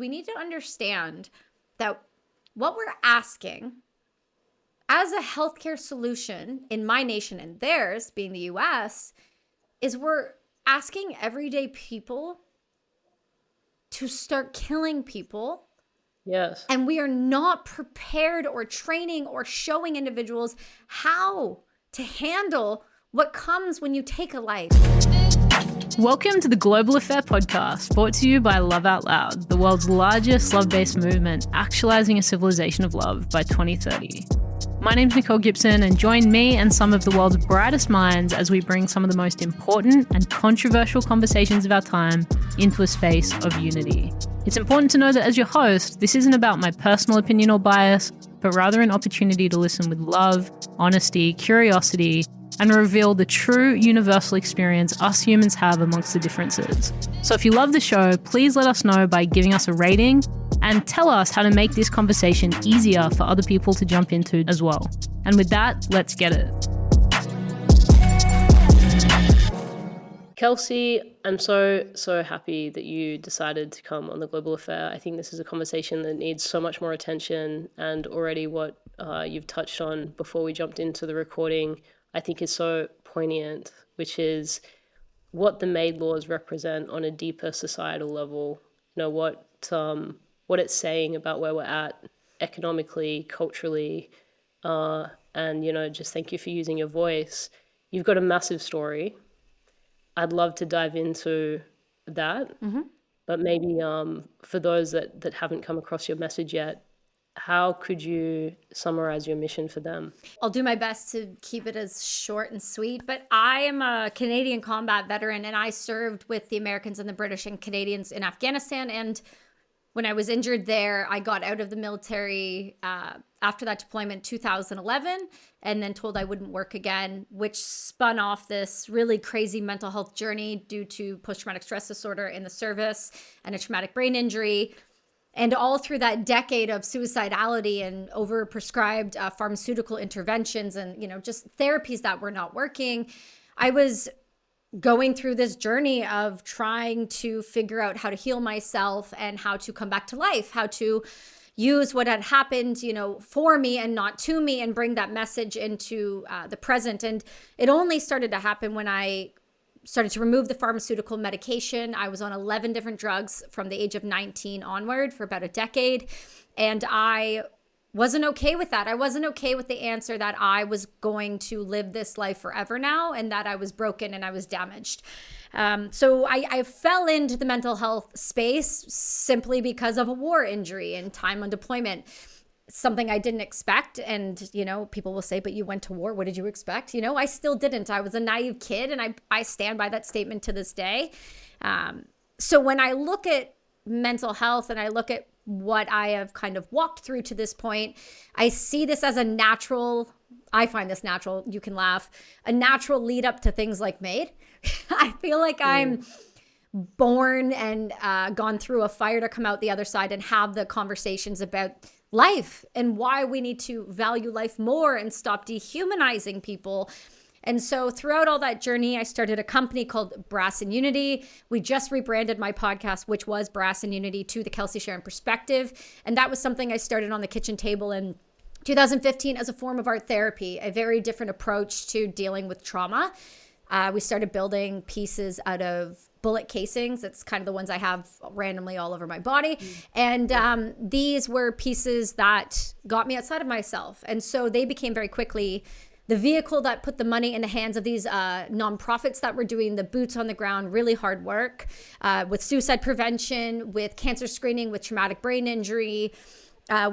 we need to understand that what we're asking as a healthcare solution in my nation and theirs, being the US, is we're asking everyday people to start killing people. Yes. And we are not prepared or training or showing individuals how to handle what comes when you take a life. Welcome to the Global Affair podcast, brought to you by Love Out Loud, the world's largest love-based movement actualizing a civilization of love by 2030. My name's Nicole Gibson, and join me and some of the world's brightest minds as we bring some of the most important and controversial conversations of our time into a space of unity. It's important to know that as your host, this isn't about my personal opinion or bias, but rather an opportunity to listen with love, honesty, curiosity, and reveal the true universal experience us humans have amongst the differences. So if you love the show, please let us know by giving us a rating and tell us how to make this conversation easier for other people to jump into as well. And with that, let's get it. Kelsi, I'm so happy that you decided to come on the Global Affair. I think this is a conversation that needs so much more attention, and already what you've touched on before we jumped into the recording, I think is so poignant, which is what the MAID laws represent on a deeper societal level. You know, what it's saying about where we're at economically, culturally, and, you know, just thank you for using your voice. You've got a massive story. I'd love to dive into that, but maybe for those that haven't come across your message yet, how could you summarize your mission for them? I'll do my best to keep it as short and sweet, but I am a Canadian combat veteran, and I served with the Americans and the British and Canadians in Afghanistan. And when I was injured there, I got out of the military after that deployment 2011, and then told I wouldn't work again, which spun off this really crazy mental health journey due to post-traumatic stress disorder in the service and a traumatic brain injury. And all through that decade of suicidality and overprescribed pharmaceutical interventions and, you know, just therapies that were not working, I was going through this journey of trying to figure out how to heal myself and how to come back to life, how to use what had happened, you know, for me and not to me, and bring that message into the present. And it only started to happen when I started to remove the pharmaceutical medication. I was on 11 different drugs from the age of 19 onward for about a decade. And I wasn't okay with that. I wasn't okay with the answer that I was going to live this life forever now, and that I was broken and I was damaged. So I fell into the mental health space simply because of a war injury and time on deployment. Something I didn't expect. And, you know, people will say, but you went to war. What did you expect? You know, I still didn't. I was a naive kid, and I stand by that statement to this day. So when I look at mental health and I look at what I have kind of walked through to this point, I see this as I find this natural, you can laugh, a natural lead up to things like MAID. I feel like I'm born and gone through a fire to come out the other side and have the conversations about life and why we need to value life more and stop dehumanizing people. And so throughout all that journey, I started a company called Brass and Unity. We just rebranded my podcast, which was Brass and Unity, to the Kelsi Sheren Perspective. And that was something I started on the kitchen table in 2015 as a form of art therapy, a very different approach to dealing with trauma. We started building pieces out of bullet casings. It's kind of the ones I have randomly all over my body. And these were pieces that got me outside of myself. And so they became very quickly the vehicle that put the money in the hands of these nonprofits that were doing the boots on the ground, really hard work with suicide prevention, with cancer screening, with traumatic brain injury,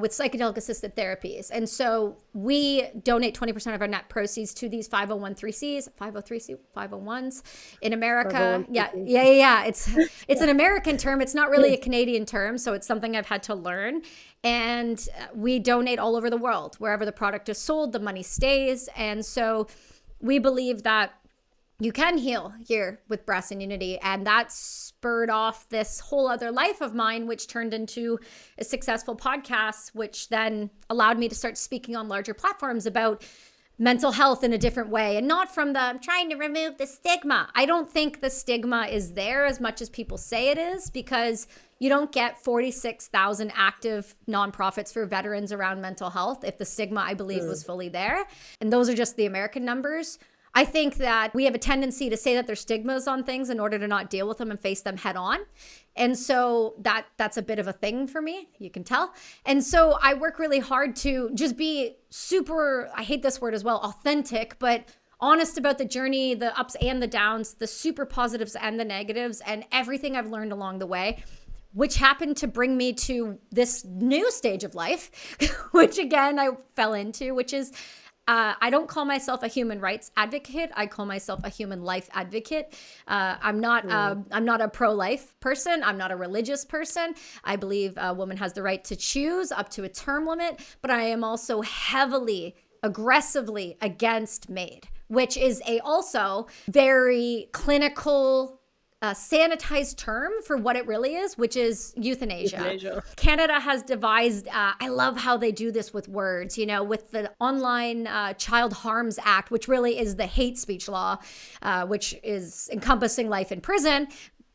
with psychedelic assisted therapies. And so we donate 20% of our net proceeds to these 501s in America. Yeah. It's an American term. It's not really a Canadian term. So it's something I've had to learn. And we donate all over the world. Wherever the product is sold, the money stays. And so we believe that you can heal here with Brass and Unity. And that spurred off this whole other life of mine, which turned into a successful podcast, which then allowed me to start speaking on larger platforms about mental health in a different way, and not from the I'm trying to remove the stigma. I don't think the stigma is there as much as people say it is, because You don't get 46,000 active nonprofits for veterans around mental health if the stigma, I believe, was fully there. And those are just the American numbers. I think that we have a tendency to say that there's stigmas on things in order to not deal with them and face them head on. And so that's a bit of a thing for me, you can tell. And so I work really hard to just be super, I hate this word as well, authentic, but honest about the journey, the ups and the downs, the super positives and the negatives, and everything I've learned along the way, which happened to bring me to this new stage of life, which again, I fell into, which is, I don't call myself a human rights advocate. I call myself a human life advocate. I'm not a pro-life person. I'm not a religious person. I believe a woman has the right to choose up to a term limit, but I am also heavily, aggressively against MAID, which is a also very clinical, sanitized term for what it really is, which is euthanasia. Canada has devised, I love how they do this with words, with the Online Child Harms Act, which really is the hate speech law, which is encompassing life in prison.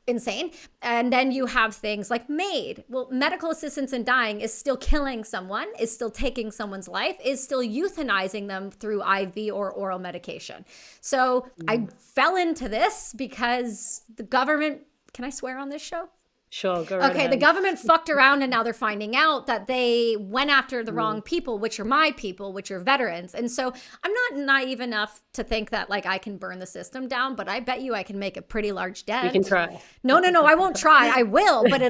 Insane. And then you have things like MAID. Well, medical assistance in dying is still killing someone, is still taking someone's life, is still euthanizing them through IV or oral medication. So I fell into this because the government, can I swear on this show? Sure, go right Okay, ahead. the government fucked around and now they're finding out that they went after the wrong people, which are my people, which are veterans. And so I'm not naive enough to think that like I can burn the system down, but I bet you I can make a pretty large dent. You can try. No, I won't try. I will, but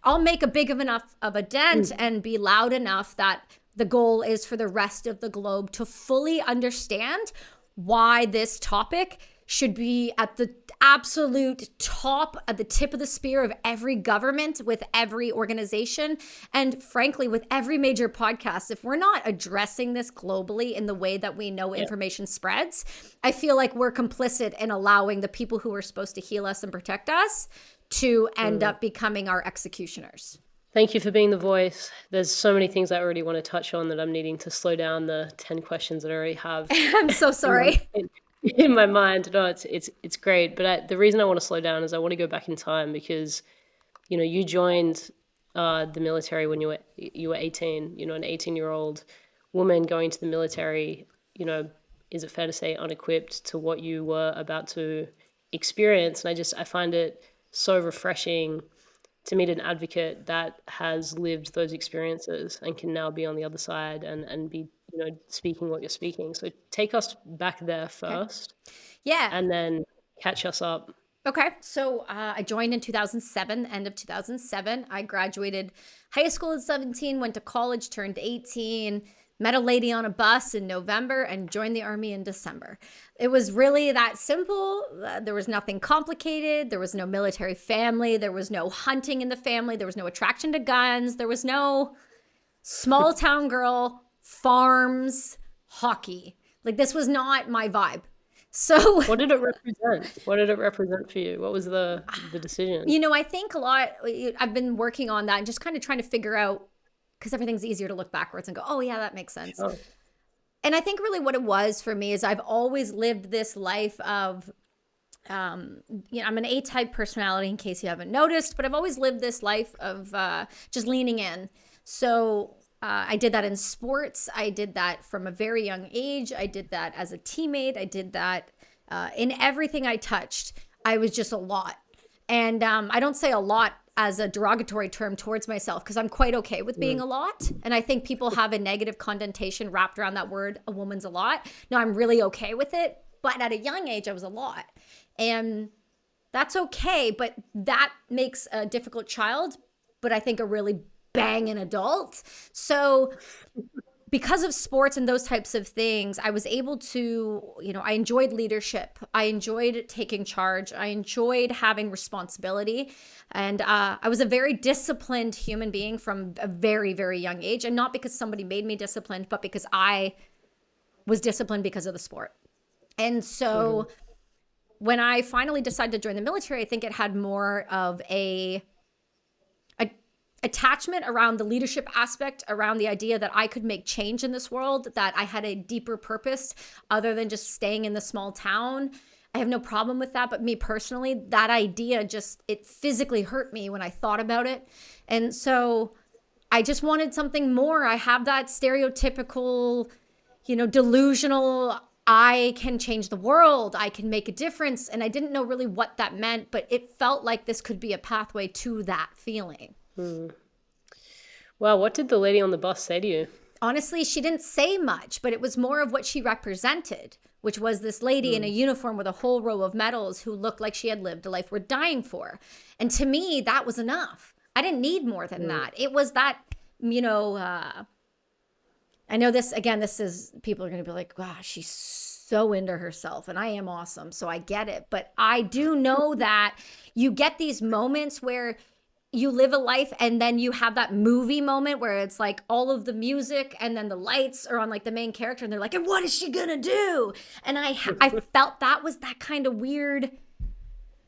I'll make a big enough of a dent and be loud enough that the goal is for the rest of the globe to fully understand why this topic should be at the absolute top, at the tip of the spear of every government, with every organization, and frankly, with every major podcast. If we're not addressing this globally in the way that we know information spreads, I feel like we're complicit in allowing the people who are supposed to heal us and protect us to end up becoming our executioners. Thank you for being the voice. There's so many things I already want to touch on that I'm needing to slow down the 10 questions that I already have. I'm so sorry. In my mind. No, it's great, but the reason I want to slow down is I want to go back in time because you joined the military when you were 18. An 18-year-old woman going to the military, is it fair to say unequipped to what you were about to experience? And I find it so refreshing to meet an advocate that has lived those experiences and can now be on the other side and be speaking what you're speaking. So take us back there first. Yeah. And then catch us up. Okay. So I joined in 2007, end of 2007. I graduated high school at 17, went to college, turned 18, met a lady on a bus in November, and joined the Army in December. It was really that simple. There was nothing complicated. There was no military family. There was no hunting in the family. There was no attraction to guns. There was no small town girl, farms, hockey. Like, this was not my vibe. So what did it represent? What did it represent for you? What was the decision? I think a lot, I've been working on that and just kind of trying to figure out, because everything's easier to look backwards and go, oh yeah, that makes sense. Oh. And I think really what it was for me is I've always lived this life of, I'm an A-type personality in case you haven't noticed, but I've always lived this life of just leaning in. So I did that in sports. I did that from a very young age. I did that as a teammate. I did that in everything I touched. I was just a lot. And I don't say a lot as a derogatory term towards myself because I'm quite okay with being a lot. And I think people have a negative connotation wrapped around that word, a woman's a lot. No, I'm really okay with it. But at a young age, I was a lot. And that's okay. But that makes a difficult child, but I think a really banging adult. So because of sports and those types of things, I was able to, I enjoyed leadership. I enjoyed taking charge. I enjoyed having responsibility. And I was a very disciplined human being from a very, very young age. And not because somebody made me disciplined, but because I was disciplined because of the sport. And so when I finally decided to join the military, I think it had more of a attachment around the leadership aspect, around the idea that I could make change in this world, that I had a deeper purpose other than just staying in the small town I have no problem with that. But me personally, that idea just, it physically hurt me when I thought about it. And so I just wanted something more. I have that stereotypical, delusional, I can change the world, I can make a difference. And I didn't know really what that meant, but it felt like this could be a pathway to that feeling. Wow, what did the lady on the bus say to you? Honestly, she didn't say much, but it was more of what she represented, which was this lady in a uniform with a whole row of medals who looked like she had lived a life worth dying for. And to me, that was enough. I didn't need more than that. It was that, I know this is, people are going to be like, wow, she's so into herself, and I am awesome, so I get it. But I do know that you get these moments where you live a life and then you have that movie moment where it's like all of the music and then the lights are on like the main character and they're like, and what is she gonna do? And I felt that was that kind of weird,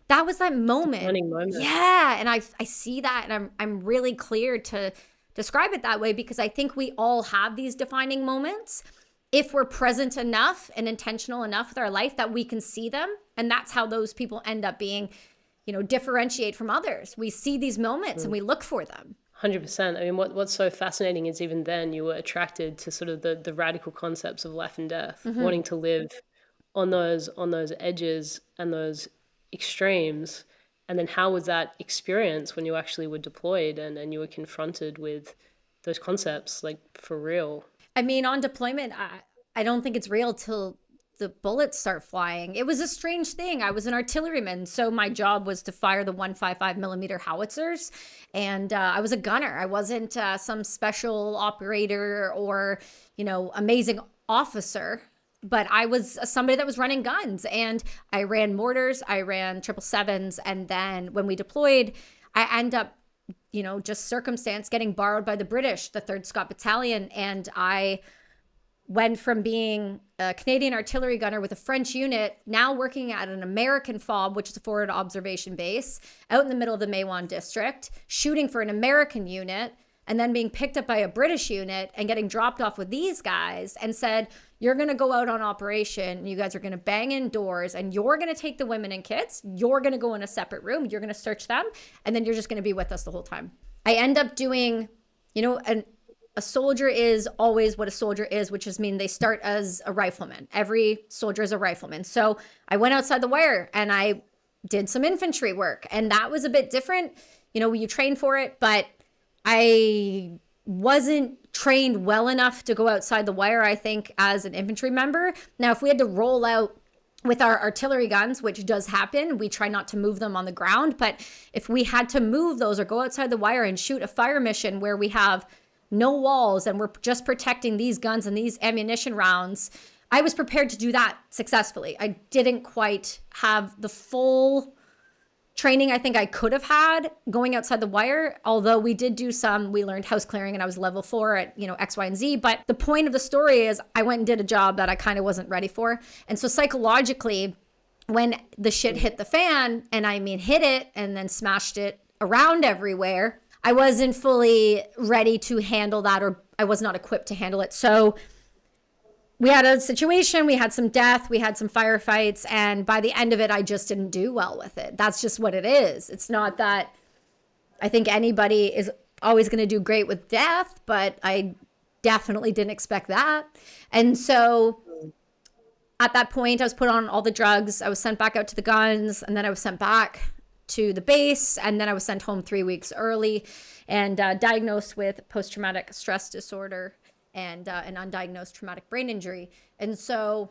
that was that moment. Yeah, and I see that, and I'm really clear to describe it that way, because I think we all have these defining moments if we're present enough and intentional enough with our life that we can see them. And that's how those people end up being, differentiate from others. We see these moments and we look for them. 100%. I mean, what's so fascinating is even then you were attracted to sort of the radical concepts of life and death, wanting to live on those edges and those extremes. And then how was that experience when you actually were deployed and you were confronted with those concepts, like, for real? I mean, on deployment, I don't think it's real till the bullets start flying. It was a strange thing. I was an artilleryman, so my job was to fire the 155 millimeter howitzers, and I was a gunner. I wasn't some special operator or, amazing officer, but I was somebody that was running guns, and I ran mortars, I ran 777s, and then when we deployed, I end up, just circumstance getting borrowed by the British, the 3rd Scott Battalion, and I went from being a Canadian artillery gunner with a French unit, now working at an American FOB, which is a forward observation base, out in the middle of the Maewan district, shooting for an American unit, and then being picked up by a British unit and getting dropped off with these guys and said, you're going to go out on operation, you guys are going to bang in doors, and you're going to take the women and kids, you're going to go in a separate room, you're going to search them, and then you're just going to be with us the whole time. I end up doing, a soldier is always what a soldier is, which is they start as a rifleman. Every soldier is a rifleman. So I went outside the wire and I did some infantry work, and that was a bit different. You train for it, but I wasn't trained well enough to go outside the wire, I think, as an infantry member. Now, if we had to roll out with our artillery guns, which does happen, we try not to move them on the ground. But if we had to move those or go outside the wire and shoot a fire mission where we have no walls and we're just protecting these guns and these ammunition rounds, I was prepared to do that successfully. I didn't quite have the full training I think I could have had going outside the wire, although we learned house clearing, and I was level 4 at, X, Y, and Z. But the point of the story is I went and did a job that I kind of wasn't ready for. And so psychologically, when the shit hit the fan, and hit it and then smashed it around everywhere, I wasn't fully ready to handle that, or I was not equipped to handle it. So we had a situation, we had some death, we had some firefights, and by the end of it, I just didn't do well with it. That's just what it is. It's not that I think anybody is always going to do great with death, but I definitely didn't expect that. And so at that point, I was put on all the drugs. I was sent back out to the guns, and then I was sent back to the base, and then I was sent home 3 weeks early and diagnosed with post-traumatic stress disorder and an undiagnosed traumatic brain injury. And so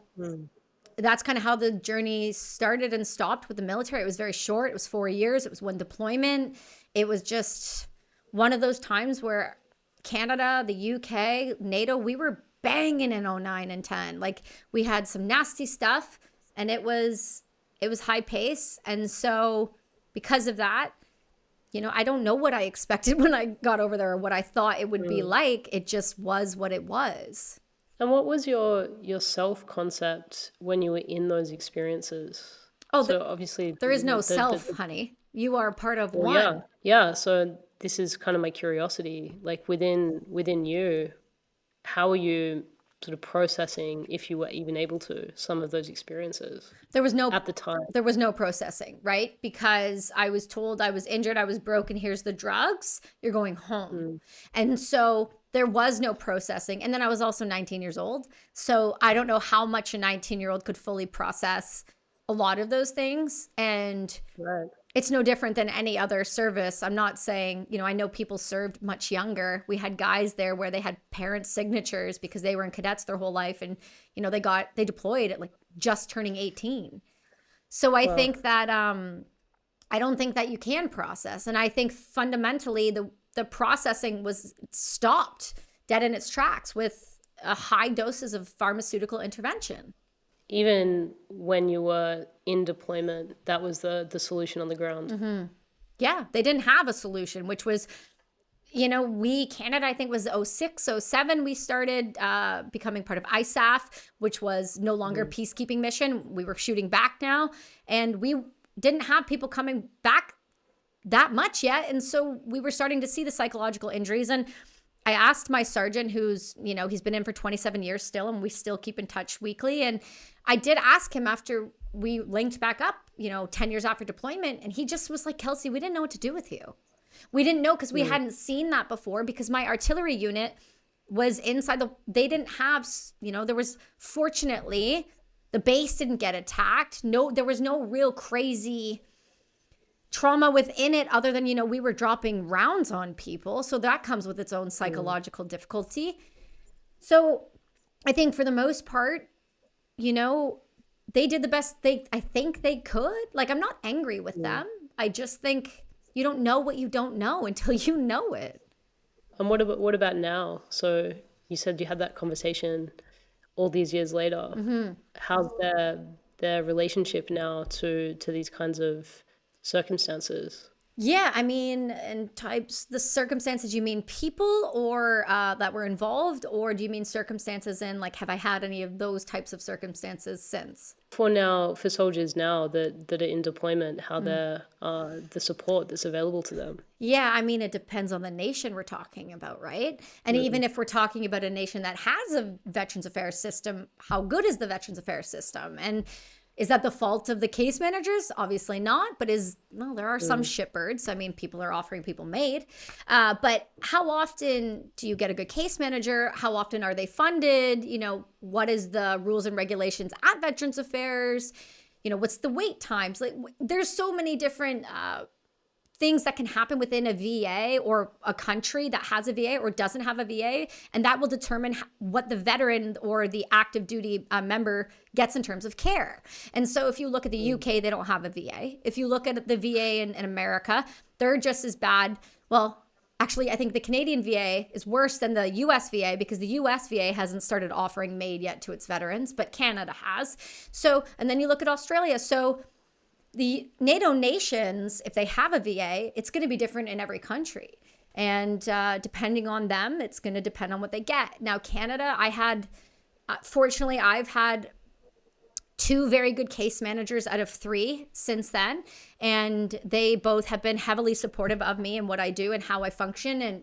that's kind of how the journey started and stopped with the military. It was very short. It was 4 years. It was one deployment. It was just one of those times where Canada, the UK, NATO, we were banging in 09 and 10. Like, we had some nasty stuff, and it was high pace. And so because of that, I don't know what I expected when I got over there or what I thought it would be like. It just was what it was. And what was your self-concept when you were in those experiences? Oh, so obviously there is no self, honey. You are part of one. Yeah. So this is kind of my curiosity. Like, within you, how are you sort of processing, if you were even able to, some of those experiences There was no at the time? there was no processing, right? Because I was told I was injured, I was broken, here's the drugs, you're going home. And so there was no processing. And then I was also 19 years old. So I don't know how much a 19-year-old could fully process a lot of those things. And Right. it's no different than any other service. I'm not saying, I know people served much younger. We had guys there where they had parents' signatures because they were in cadets their whole life. And, they deployed at like just turning 18. So I think that, I don't think that you can process. And I think fundamentally the processing was stopped dead in its tracks with high doses of pharmaceutical intervention. Even when you were in deployment, that was the solution on the ground. Yeah, they didn't have a solution, which was, Canada, I think was 06, 07, we started becoming part of ISAF, which was no longer a peacekeeping mission. We were shooting back now, and we didn't have people coming back that much yet. And so we were starting to see the psychological injuries. And I asked my sergeant, who's, he's been in for 27 years still, and we still keep in touch weekly. And I did ask him after we linked back up, 10 years after deployment. And he just was like, Kelsi, we didn't know what to do with you. We didn't know because we hadn't seen that before, because my artillery unit was inside they didn't have, there was, fortunately, the base didn't get attacked. No, there was no real crazy trauma within it other than, we were dropping rounds on people. So that comes with its own psychological difficulty. So I think for the most part, they did the best I think they could. Like, I'm not angry with them. I just think you don't know what you don't know until you know it. And what about now? So you said you had that conversation all these years later. How's their relationship now to these kinds of circumstances? Yeah, I mean, and the circumstances, you mean people or that were involved, or do you mean circumstances in like, have I had any of those types of circumstances since? For soldiers now that are in deployment, how they're the support that's available to them. Yeah, I mean, it depends on the nation we're talking about, right? And even if we're talking about a nation that has a Veterans Affairs system, how good is the Veterans Affairs system? And is that the fault of the case managers? Obviously not, but there are some shitbirds. I mean, people are offering people MAID. But how often do you get a good case manager? How often are they funded? What is the rules and regulations at Veterans Affairs? What's the wait times? Like, there's so many different things that can happen within a VA or a country that has a VA or doesn't have a VA, and that will determine what the veteran or the active duty member gets in terms of care. And so if you look at the UK, they don't have a VA. If you look at the VA in America, they're just as bad. Well, actually, I think the Canadian VA is worse than the US VA, because the US VA hasn't started offering MAID yet to its veterans, but Canada has. So, and then you look at Australia. So the NATO nations, if they have a VA, it's going to be different in every country. And depending on them, it's going to depend on what they get. Now, Canada, fortunately, I've had 2 very good case managers out of 3 since then. And they both have been heavily supportive of me and what I do and how I function, and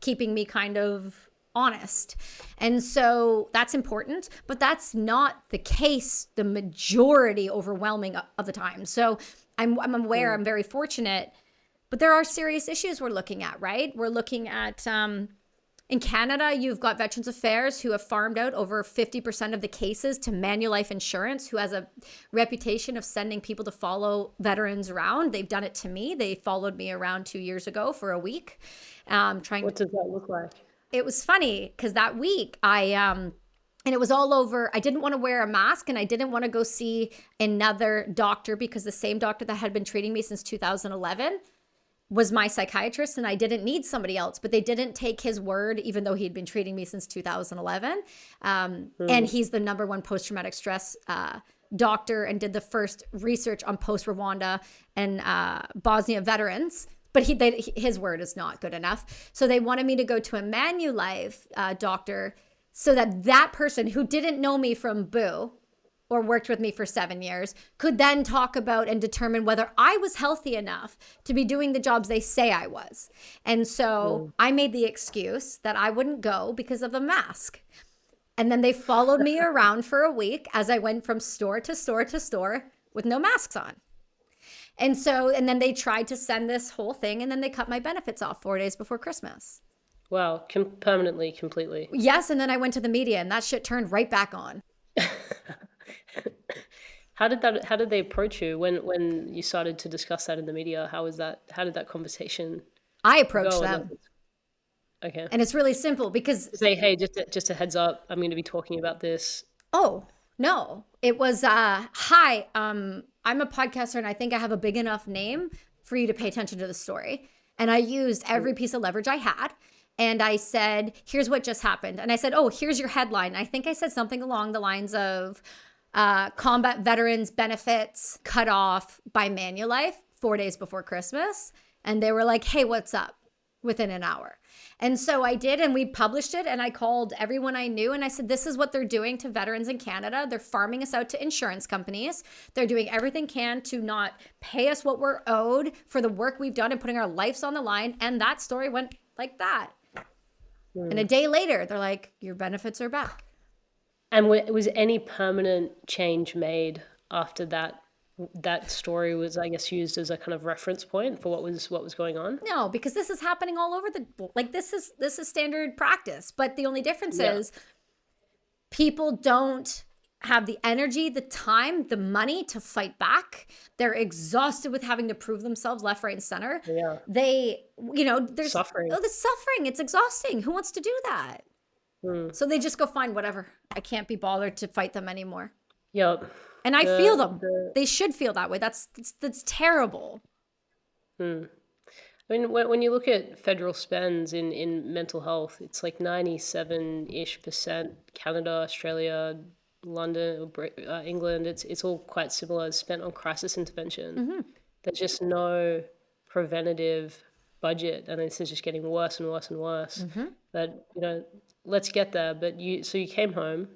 keeping me kind of honest. And so that's important, but that's not the case the majority, overwhelming of the time. So I'm aware, I'm very fortunate, but there are serious issues we're looking at, right? We're looking at, in Canada, you've got Veterans Affairs who have farmed out over 50% of the cases to Manulife Insurance, who has a reputation of sending people to follow veterans around. They've done it to me. They followed me around 2 years ago for a week. What does that look like? It was funny because that week and it was all over. I didn't want to wear a mask, and I didn't want to go see another doctor, because the same doctor that had been treating me since 2011 was my psychiatrist, and I didn't need somebody else, but they didn't take his word, even though he had been treating me since 2011. And he's the #1 post-traumatic stress doctor, and did the first research on post-Rwanda and Bosnia veterans. But his word is not good enough. So they wanted me to go to a Manulife doctor, so that person who didn't know me from Boo or worked with me for 7 years could then talk about and determine whether I was healthy enough to be doing the jobs they say I was. And so I made the excuse that I wouldn't go because of the mask. And then they followed me around for a week as I went from store to store to store with no masks on. And then they tried to send this whole thing, and then they cut my benefits off 4 days before Christmas. Wow, permanently, completely. Yes, and then I went to the media, and that shit turned right back on. How did they approach you when you started to discuss that in the media? How did that conversation I approached go? them. Okay. And it's really simple because Say, hey, just a heads up, I'm going to be talking about this. oh, no. It was hi, I'm a podcaster and I think I have a big enough name for you to pay attention to the story. And I used every piece of leverage I had. And I said, here's what just happened. And I said, oh, here's your headline. I think I said something along the lines of combat veterans benefits cut off by Manulife 4 days before Christmas. And they were like, hey, what's up? Within an hour. And so I did, and we published it, and I called everyone I knew, and I said, this is what they're doing to veterans in Canada. They're farming us out to insurance companies. They're doing everything can to not pay us what we're owed for the work we've done and putting our lives on the line. And that story went like that. And a day later, they're like, your benefits are back. And was any permanent change made after that? That story was, I guess, used as a kind of reference point for what was going on? No, because this is happening all over this is standard practice. But the only difference is people don't have the energy, the time, the money to fight back. They're exhausted with having to prove themselves left, right, and center. Yeah. There's Suffering. Oh, the suffering. It's exhausting. Who wants to do that? So they just go find whatever. I can't be bothered to fight them anymore. Yep. And I feel them. They should feel that way. That's terrible. I mean, when you look at federal spends in mental health, it's like 97-ish% Canada, Australia, London, England. It's all quite similar. Spent on crisis intervention. There's just no preventative budget, and this is just getting worse and worse and worse. But let's get there. But you came home.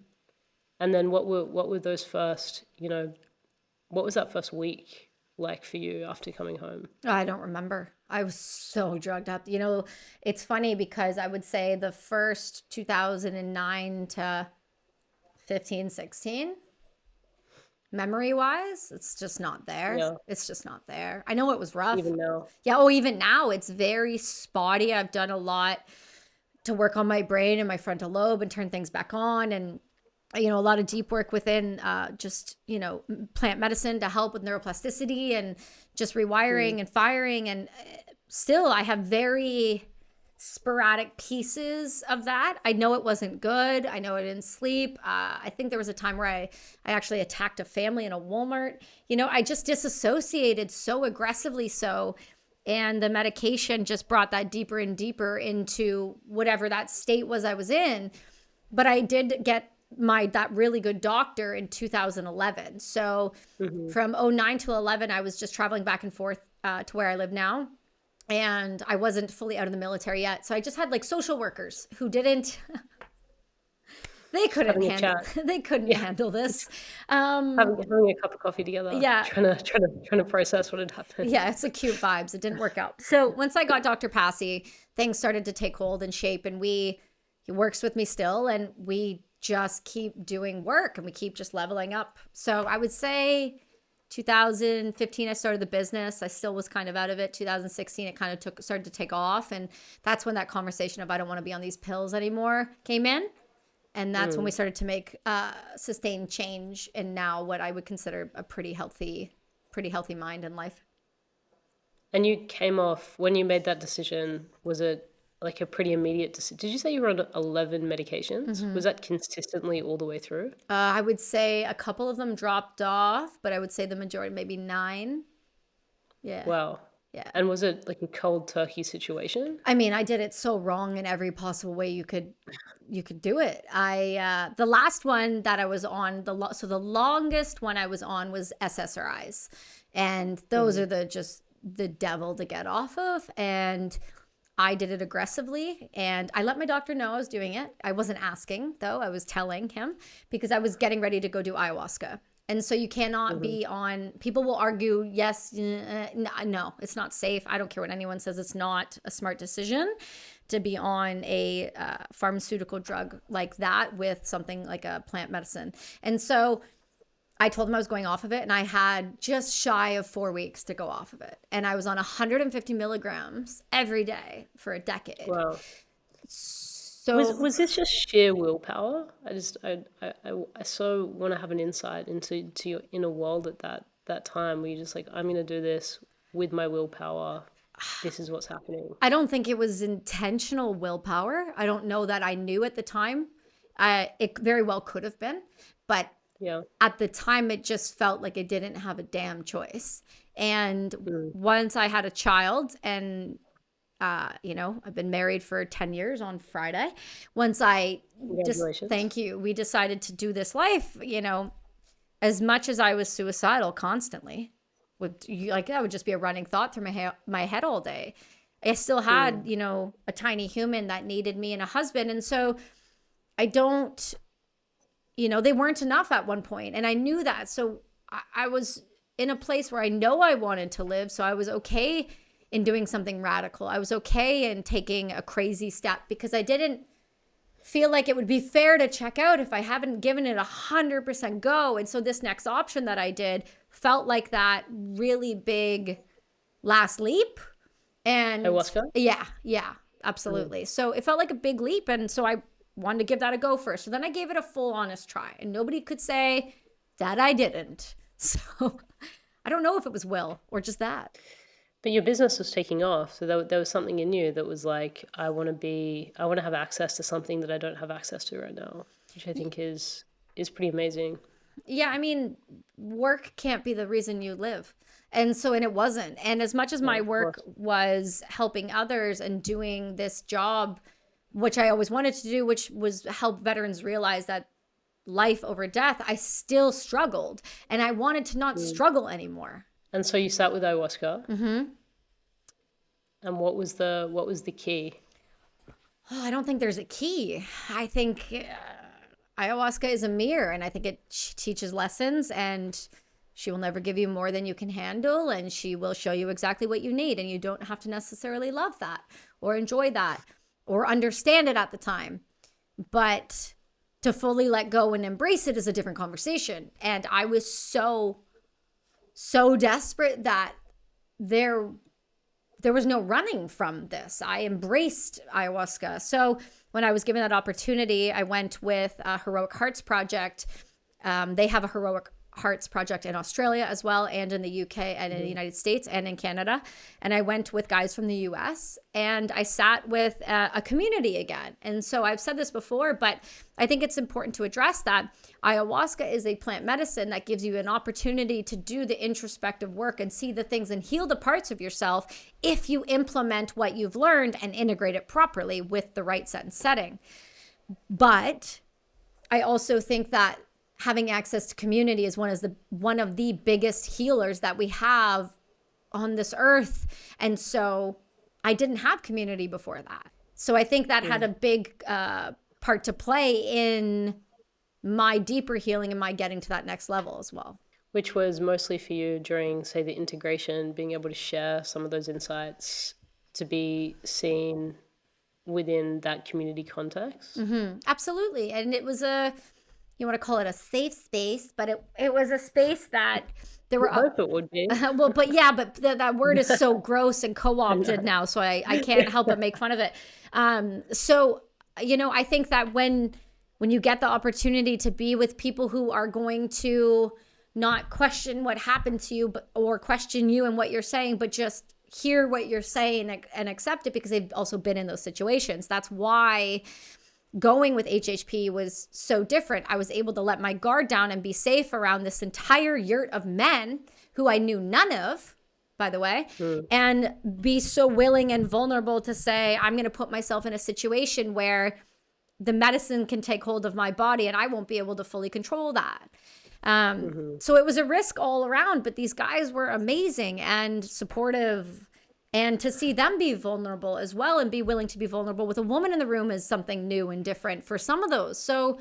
And then what were those first, what was that first week like for you after coming home? I don't remember. I was so drugged up. It's funny because I would say the first 2009 to 15, 16, memory-wise, it's just not there. Yeah. It's just not there. I know it was rough. Even now. Yeah, even now, it's very spotty. I've done a lot to work on my brain and my frontal lobe and turn things back on, and a lot of deep work within plant medicine to help with neuroplasticity and just rewiring and firing. And still, I have very sporadic pieces of that. I know it wasn't good. I know I didn't sleep. I think there was a time where I actually attacked a family in a Walmart. I just disassociated so aggressively and the medication just brought that deeper and deeper into whatever that state was I was in. But I did get that really good doctor in 2011. So from 09 to 11, I was just traveling back and forth to where I live now. And I wasn't fully out of the military yet. So I just had like social workers who didn't, they couldn't handle this. Having a cup of coffee together. Yeah. Trying to process what had happened. Yeah, it's acute vibes. It didn't work out. So once I got Dr. Passy, things started to take hold and shape, and he works with me still, and we just keep doing work and we keep just leveling up. So I would say 2015, I started the business. I still was kind of out of it. 2016, it kind of started to take off. And that's when that conversation of I don't want to be on these pills anymore came in. And that's when we started to make sustained change in now what I would consider a pretty healthy mind and life. And you came off, when you made that decision, was it like a pretty immediate decision? Did you say you were on 11 medications? Was that consistently all the way through? I would say a couple of them dropped off, but I would say the majority, maybe 9. Yeah. Wow. Yeah. And was it like a cold turkey situation? I mean, I did it so wrong in every possible way you could do it. The last one that I was on, so the longest one I was on was SSRIs, and those are the devil to get off of. And I did it aggressively, and I let my doctor know I was doing it. I wasn't asking, though. I was telling him because I was getting ready to go do ayahuasca. And so you cannot be on, people will argue, yes, no, it's not safe. I don't care what anyone says. It's not a smart decision to be on a pharmaceutical drug like that with something like a plant medicine. And so I told him I was going off of it, and I had just shy of 4 weeks to go off of it. And I was on 150 milligrams every day for a decade. Wow. So Was this just sheer willpower? I so want to have an insight into your inner world at that time where you're just like, I'm gonna do this with my willpower. This is what's happening. I don't think it was intentional willpower. I don't know that I knew at the time. It very well could have been, but Yeah. at the time it just felt like I didn't have a damn choice. And once I had a child, and I've been married for 10 years on Friday. Once Congratulations. thank you, we decided to do this life, as much as I was suicidal constantly, that would just be a running thought through my head all day. I still had, a tiny human that needed me and a husband. And so I don't, they weren't enough at one point, and I knew that. So I was in a place where I know I wanted to live. So I was okay in doing something radical. I was okay in taking a crazy step, because I didn't feel like it would be fair to check out if I haven't given it 100% go. And so this next option that I did felt like that really big last leap. And Ayahuasca? Yeah, absolutely. So it felt like a big leap. And so I wanted to give that a go first. So then I gave it a full honest try, and nobody could say that I didn't. So I don't know if it was will or just that. But your business was taking off, so there was something in you that was like, I want to have access to something that I don't have access to right now, which I think is pretty amazing. Yeah, I mean, work can't be the reason you live. And it wasn't. And as much as my work was helping others and doing this job, which I always wanted to do, which was help veterans realize that life over death, I still struggled, and I wanted to not struggle anymore. And so you sat with ayahuasca. Mm-hmm. And what was the key? Oh, I don't think there's a key. I think ayahuasca is a mirror, and I think it teaches lessons, and she will never give you more than you can handle, and she will show you exactly what you need, and you don't have to necessarily love that or enjoy that or understand it at the time. But to fully let go and embrace it is a different conversation. And I was so desperate that there was no running from this. I embraced ayahuasca. So when I was given that opportunity, I went with a Heroic Hearts Project. They have a Heroic Hearts Project in Australia as well, and in the UK, and in the United States, and in Canada. And I went with guys from the US, and I sat with a community again. And so I've said this before, but I think it's important to address that ayahuasca is a plant medicine that gives you an opportunity to do the introspective work and see the things and heal the parts of yourself if you implement what you've learned and integrate it properly with the right set and setting. But I also think that having access to community is one of the biggest healers that we have on this earth. And so I didn't have community before that. So I think that had a big part to play in my deeper healing and my getting to that next level as well. Which was mostly for you during, say, the integration, being able to share some of those insights, to be seen within that community context. Mm-hmm. Absolutely. And it was you want to call it a safe space, but it was a space that there were. I hope it would be. Well, but yeah, but that word is so gross and co-opted now, so I can't help but make fun of it. So I think that when you get the opportunity to be with people who are going to not question what happened to you, or question you and what you're saying, but just hear what you're saying and accept it, because they've also been in those situations. That's why going with HHP was so different. I was able to let my guard down and be safe around this entire yurt of men who I knew none of, by the way, and be so willing and vulnerable to say, I'm going to put myself in a situation where the medicine can take hold of my body and I won't be able to fully control that. So it was a risk all around, but these guys were amazing and supportive. And to see them be vulnerable as well, and be willing to be vulnerable with a woman in the room, is something new and different for some of those. So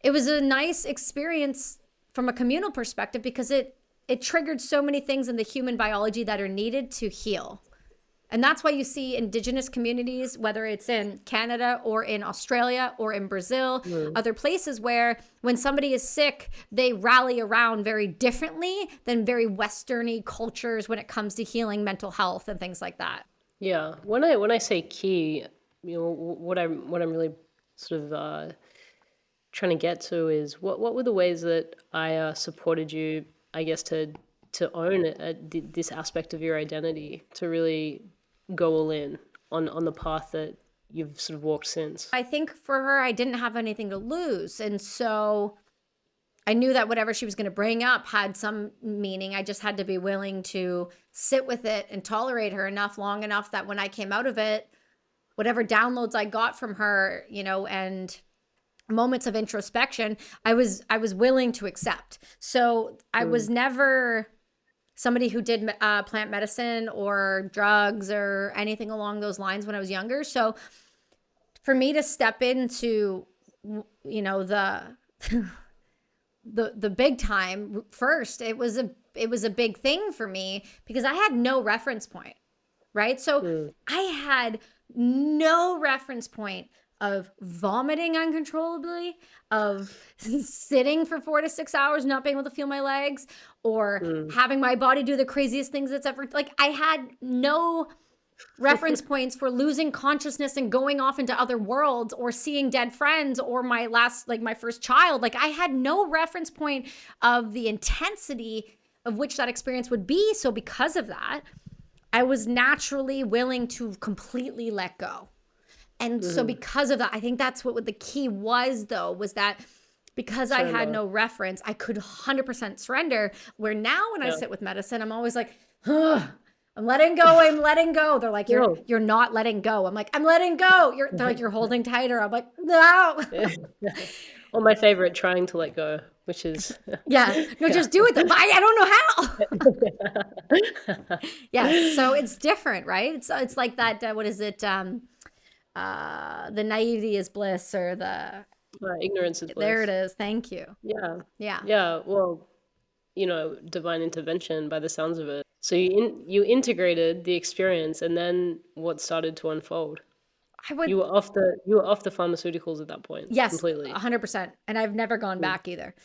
it was a nice experience from a communal perspective, because it triggered so many things in the human biology that are needed to heal. And that's why you see indigenous communities, whether it's in Canada or in Australia or in Brazil, other places where when somebody is sick, they rally around very differently than very Western-y cultures when it comes to healing mental health and things like that. Yeah. When I say key, what I'm really sort of trying to get to is what were the ways that I supported you, I guess, to own this aspect of your identity, to really go all in on the path that you've sort of walked since. I think for her, I didn't have anything to lose. And so I knew that whatever she was going to bring up had some meaning. I just had to be willing to sit with it and tolerate her long enough that when I came out of it, whatever downloads I got from her, and moments of introspection, I was willing to accept. So I was never somebody who did plant medicine or drugs or anything along those lines when I was younger. So for me to step into, the big time first, it was a big thing for me because I had no reference point, right? So I had no reference point of vomiting uncontrollably, of sitting for 4 to 6 hours, not being able to feel my legs, or having my body do the craziest things it's ever, like I had no reference points for losing consciousness and going off into other worlds or seeing dead friends or my first child. Like I had no reference point of the intensity of which that experience would be. So because of that, I was naturally willing to completely let go. And so because of that, I think that's what the key was, though, was that because I had no reference, I could 100% surrender. Where now when I sit with medicine, I'm always like, I'm letting go. They're like, you're not letting go. I'm like, I'm letting go. They're like, you're holding tighter. I'm like, no. Well, my favorite, trying to let go, which is just do it. I don't know how. So it's different, right? It's like that. What is it? The naivety is bliss, or the ignorance is bliss. There it is. Thank you. Yeah. Well, divine intervention by the sounds of it. So you integrated the experience, and then what started to unfold? You were off the pharmaceuticals at that point. Yes, completely, 100%, and I've never gone back either.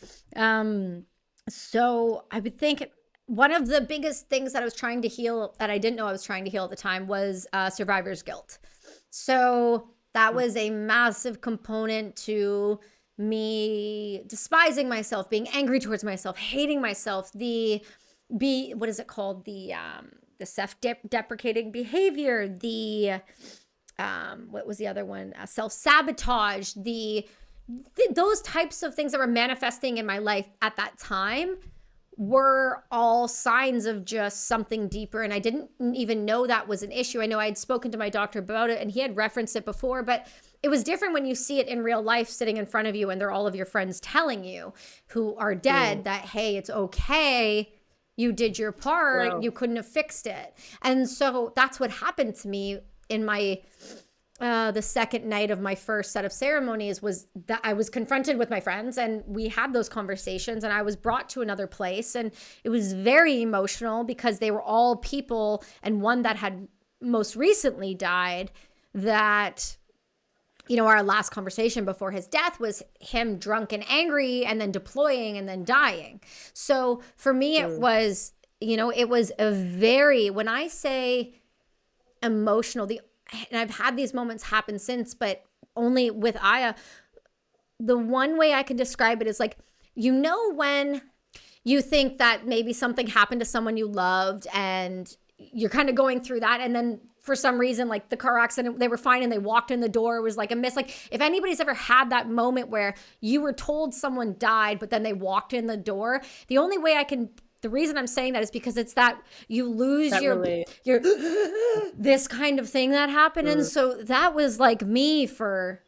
So I would think one of the biggest things that I was trying to heal, that I didn't know I was trying to heal at the time, was survivor's guilt. So that was a massive component to me despising myself, being angry towards myself, hating myself, what is it called? The self-deprecating behavior, what was the other one? Self-sabotage, those types of things that were manifesting in my life at that time were all signs of just something deeper. And I didn't even know that was an issue. I know I had spoken to my doctor about it and he had referenced it before, but it was different when you see it in real life sitting in front of you and they're all of your friends telling you who are dead that, hey, it's okay. You did your part. Wow. You couldn't have fixed it. And so that's what happened to me in my the second night of my first set of ceremonies, was that I was confronted with my friends and we had those conversations, and I was brought to another place, and it was very emotional because they were all people, and one that had most recently died, that, our last conversation before his death was him drunk and angry and then deploying and then dying. So for me, it was, it was a very, when I say emotional, and I've had these moments happen since, but only with Aya, the one way I can describe it is like, when you think that maybe something happened to someone you loved and you're kind of going through that, and then for some reason, like the car accident, they were fine and they walked in the door, it was like a miss. Like if anybody's ever had that moment where you were told someone died, but then they walked in the door, the reason I'm saying that is because it's that you lose your this kind of thing that happened. And so that was like me for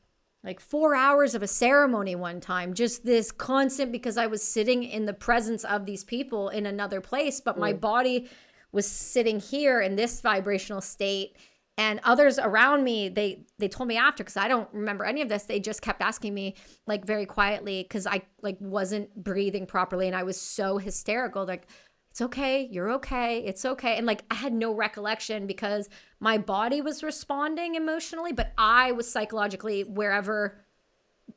like 4 hours of a ceremony one time, just this constant, because I was sitting in the presence of these people in another place, but my body was sitting here in this vibrational state. And others around me, they told me after, because I don't remember any of this, they just kept asking me like very quietly, because I like wasn't breathing properly and I was so hysterical, like, it's okay, you're okay, it's okay. And like I had no recollection because my body was responding emotionally, but I was psychologically wherever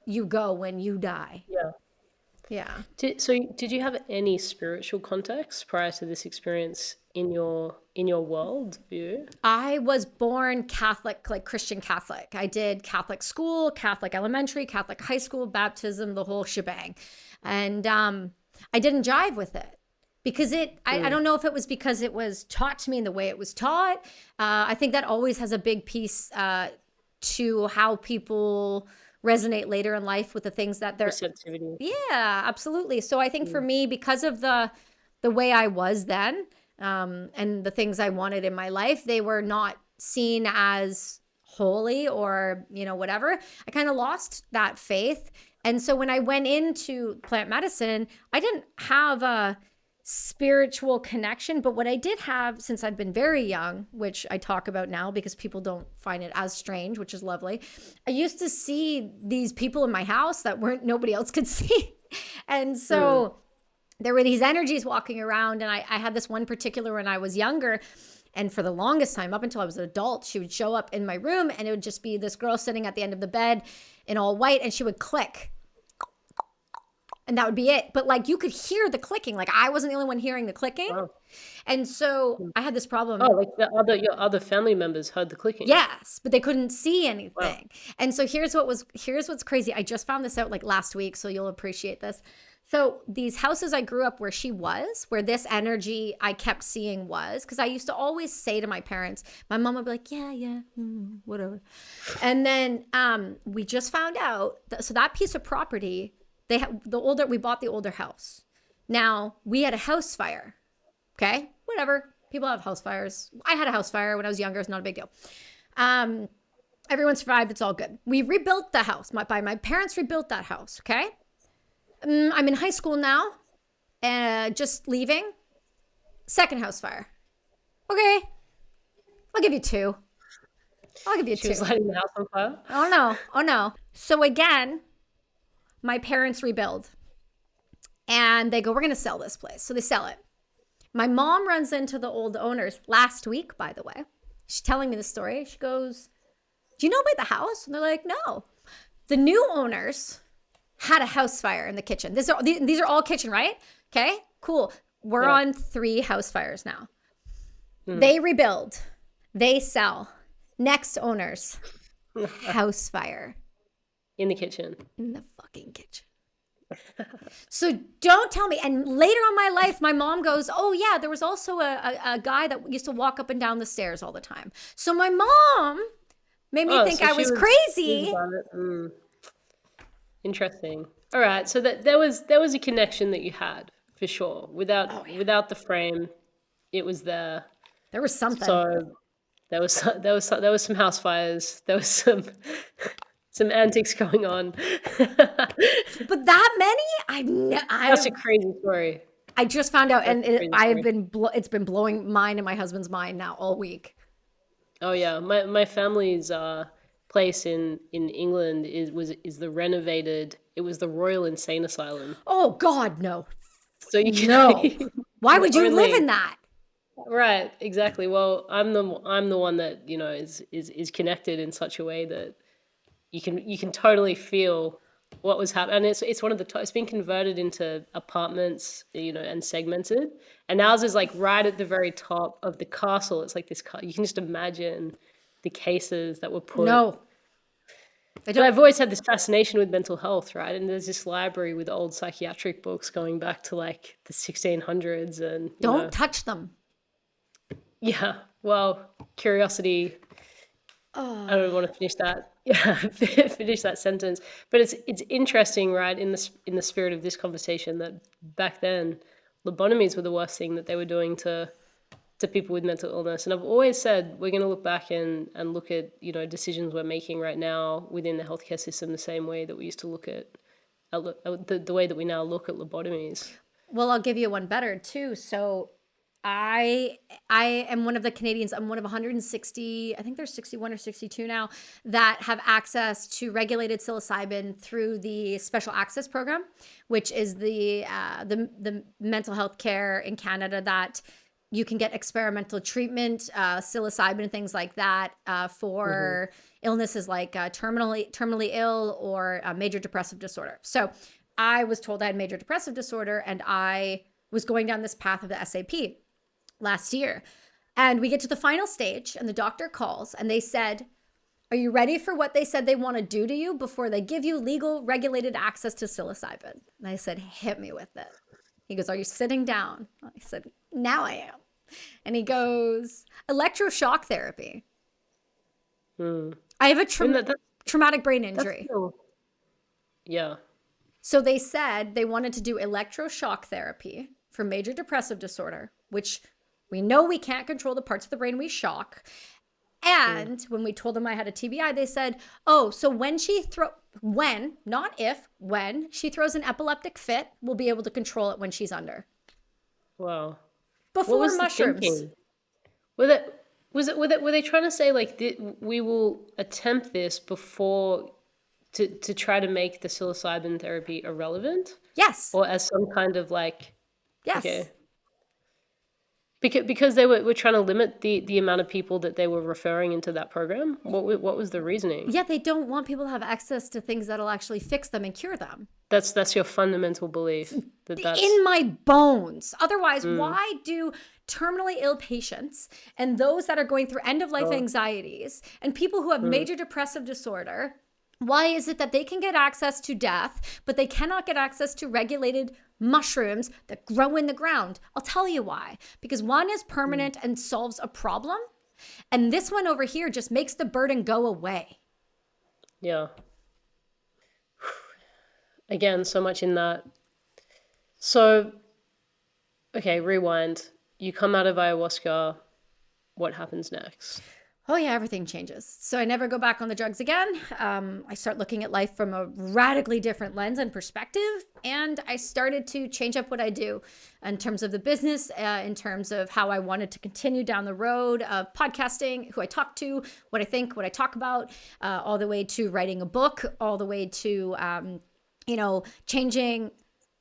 you go when you die. Yeah. Yeah. Did you have any spiritual context prior to this experience in your world view? I was born Catholic, like Christian Catholic. I did Catholic school, Catholic elementary, Catholic high school, baptism, the whole shebang. And I didn't jive with it because I don't know if it was because it was taught to me in the way it was taught. I think that always has a big piece to how people resonate later in life with the things that they're. Receptivity. Yeah, absolutely. So I think for me, because of the way I was then, and the things I wanted in my life, they were not seen as holy or, whatever. I kind of lost that faith. And so when I went into plant medicine, I didn't have a spiritual connection, but what I did have since I've been very young, which I talk about now because people don't find it as strange, which is lovely. I used to see these people in my house that nobody else could see. And so there were these energies walking around, and I had this one particular when I was younger. And for the longest time, up until I was an adult, she would show up in my room and it would just be this girl sitting at the end of the bed in all white, and she would click. And that would be it. But like you could hear the clicking. Like I wasn't the only one hearing the clicking. Wow. And so I had this problem. Oh, like your other family members heard the clicking. Yes, but they couldn't see anything. Wow. And so here's what's crazy. I just found this out like last week, so you'll appreciate this. So these houses I grew up where where this energy I kept seeing was, because I used to always say to my parents, my mom would be like, yeah, whatever. And then we just found out so that piece of property, we bought the older house. Now we had a house fire. Okay, whatever. People have house fires. I had a house fire when I was younger. It's not a big deal. Everyone survived. It's all good. We rebuilt the house. My parents rebuilt that house. Okay. I'm in high school now, just leaving. Second house fire. Okay, I'll give you two. She was lighting the house on fire. Oh no. So again, my parents rebuild, and they go, "We're gonna sell this place." So they sell it. My mom runs into the old owners last week, by the way. She's telling me the story. She goes, "Do you know about the house?" And they're like, "No." The new owners had a house fire in the kitchen. These are all kitchen, right? Okay, cool. We're on 3 house fires now. They rebuild. They sell. Next owners, house fire. In the kitchen. In the fucking kitchen. So don't tell me. And later on in my life, my mom goes, "Oh yeah, there was also a guy that used to walk up and down the stairs all the time." So my mom made me think I was crazy. Interesting. All right. So that there was a connection that you had for sure. Without the frame, it was there. There was something. So there was some house fires. There was some antics going on. But that many? That's a crazy story. I just found out, and it's been blowing mine and my husband's mind now all week. Oh yeah, my family's place in England is the renovated. It was the Royal Insane Asylum. Oh God, no. So you can no. Why would you live in that? Right, exactly. Well, I'm the one that is connected in such a way that you can totally feel what was happening. And it's one of it's been converted into apartments, and segmented. And ours is like right at the very top of the castle. It's like this. You can just imagine the cases that were put. No. I've always had this fascination with mental health, right? And there's this library with old psychiatric books going back to like the 1600s, and don't touch them. Yeah, well, curiosity. Oh. I don't want to finish that. Yeah, finish that sentence. But it's interesting, right? In the spirit of this conversation, that back then, lobotomies were the worst thing that they were doing to people with mental illness. And I've always said we're going to look back and look at decisions we're making right now within the healthcare system the same way that we used to look at the way that we now look at lobotomies. Well, I'll give you one better too. So I am one of the Canadians. I'm one of 160, I think there's 61 or 62 now, that have access to regulated psilocybin through the Special Access Program, which is the mental health care in Canada that you can get experimental treatment, psilocybin and things like that for illnesses like terminally ill or major depressive disorder. So I was told I had major depressive disorder, and I was going down this path of the SAP last year. And we get to the final stage, and the doctor calls, and they said, are you ready for what they said they want to do to you before they give you legal regulated access to psilocybin? And I said, hit me with it. He goes, are you sitting down? I said, now I am. And he goes, electroshock therapy. I have a traumatic brain injury. Yeah. So they said they wanted to do electroshock therapy for major depressive disorder, which we know we can't control the parts of the brain we shock. And when we told them I had a TBI, they said, oh, so when she when she throws an epileptic fit, we'll be able to control it when she's under. Wow. Before mushrooms. Were they trying to say like we will attempt this before to try to make the psilocybin therapy irrelevant? Yes. Or as some kind of like, yes. Okay. Because they were trying to limit the amount of people that they were referring into that program? What was the reasoning? Yeah, they don't want people to have access to things that'll actually fix them and cure them. That's your fundamental belief. That's in my bones. Otherwise, why do terminally ill patients and those that are going through end-of-life anxieties and people who have major depressive disorder, why is it that they can get access to death, but they cannot get access to regulated mushrooms that grow in the ground? I'll tell you why. Because one is permanent and solves a problem, and this one over here just makes the burden go away. Yeah. Again, so much in that. So, okay, rewind. You come out of ayahuasca. What happens next? Oh yeah, everything changes. So I never go back on the drugs again. I start looking at life from a radically different lens and perspective. And I started to change up what I do in terms of the business, in terms of how I wanted to continue down the road of podcasting, who I talk to, what I think, what I talk about, all the way to writing a book, all the way to, changing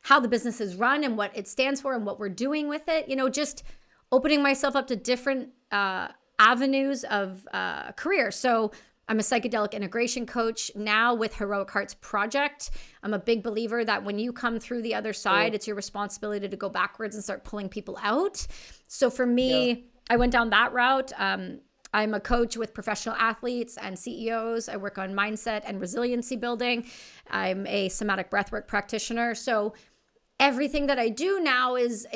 how the business is run and what it stands for and what we're doing with it. Just opening myself up to different avenues of career. So I'm a psychedelic integration coach now with Heroic Hearts Project. I'm a big believer that when you come through the other side, it's your responsibility to go backwards and start pulling people out. So for me, I went down that route. I'm a coach with professional athletes and CEOs. I work on mindset and resiliency building. I'm a somatic breathwork practitioner. So everything that I do now is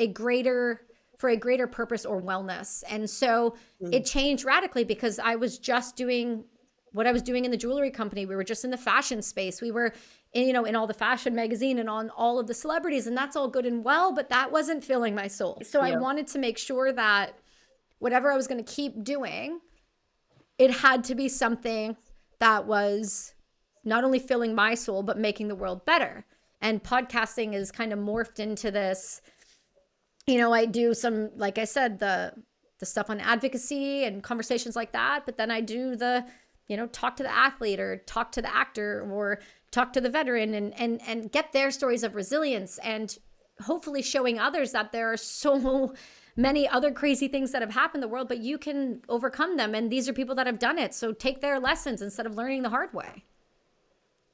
for a greater purpose or wellness. And so it changed radically because I was just doing what I was doing in the jewelry company. We were just in the fashion space. We were in all the fashion magazine and on all of the celebrities, and that's all good and well, but that wasn't filling my soul. So I wanted to make sure that whatever I was going to keep doing, it had to be something that was not only filling my soul, but making the world better. And podcasting is kind of morphed into this. I do some, like I said, the stuff on advocacy and conversations like that. But then I do the, talk to the athlete or talk to the actor or talk to the veteran and get their stories of resilience and hopefully showing others that there are so many other crazy things that have happened in the world, but you can overcome them. And these are people that have done it. So take their lessons instead of learning the hard way.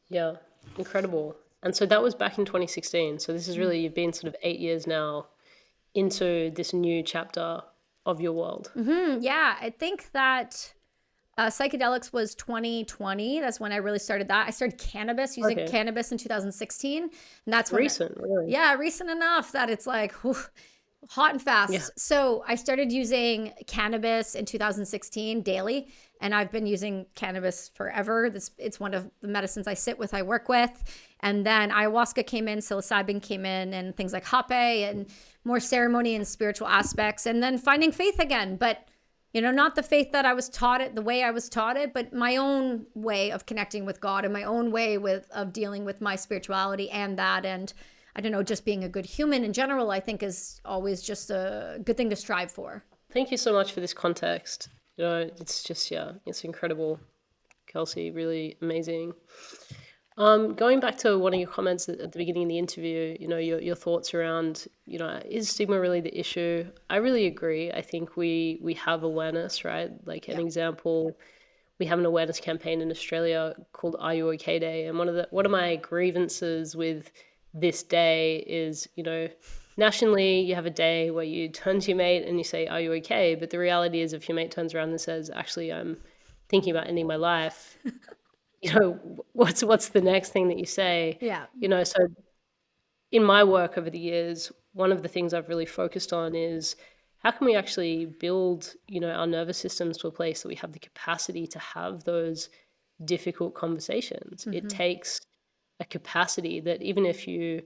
Yeah, incredible. And so that was back in 2016. So this is really, you've been sort of 8 years now into this new chapter of your world. Yeah, I think that psychedelics was 2020. That's when I really started that. I started using cannabis in 2016. And that's when recent, really. Yeah, recent enough that it's like hot and fast. Yeah. So I started using cannabis in 2016 daily, and I've been using cannabis forever. It's one of the medicines I sit with, I work with. And then ayahuasca came in, psilocybin came in, and things like hape and more ceremony and spiritual aspects. And then finding faith again, but not the faith that I was taught it, the way I was taught it, but my own way of connecting with God and my own way of dealing with my spirituality and that. And I don't know, just being a good human in general, I think is always just a good thing to strive for. Thank you so much for this context. It's just, it's incredible, Kelsi, really amazing. Going back to one of your comments at the beginning of the interview, your thoughts around, is stigma really the issue? I really agree. I think we have awareness, right? Like an example, we have an awareness campaign in Australia called Are You OK Day? And one of my grievances with this day is, nationally you have a day where you turn to your mate and you say, "Are you okay?" But the reality is, if your mate turns around and says, "Actually, I'm thinking about ending my life," what's the next thing that you say? Yeah. So in my work over the years, one of the things I've really focused on is how can we actually build, our nervous systems to a place that we have the capacity to have those difficult conversations. It takes a capacity that even if you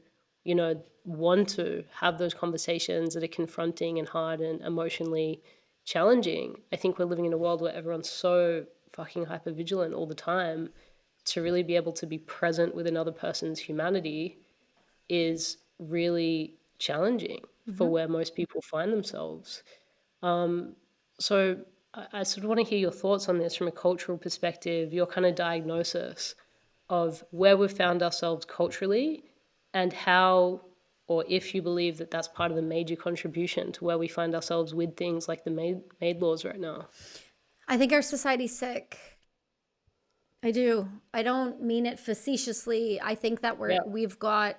want to have those conversations that are confronting and hard and emotionally challenging, I think we're living in a world where everyone's so fucking hypervigilant all the time. To really be able to be present with another person's humanity is really challenging for where most people find themselves. So I sort of want to hear your thoughts on this from a cultural perspective, your kind of diagnosis of where we've found ourselves culturally and how, or if you believe that that's part of the major contribution to where we find ourselves with things like the MAID laws right now. I think our society's sick. I do. I don't mean it facetiously. I think that we've got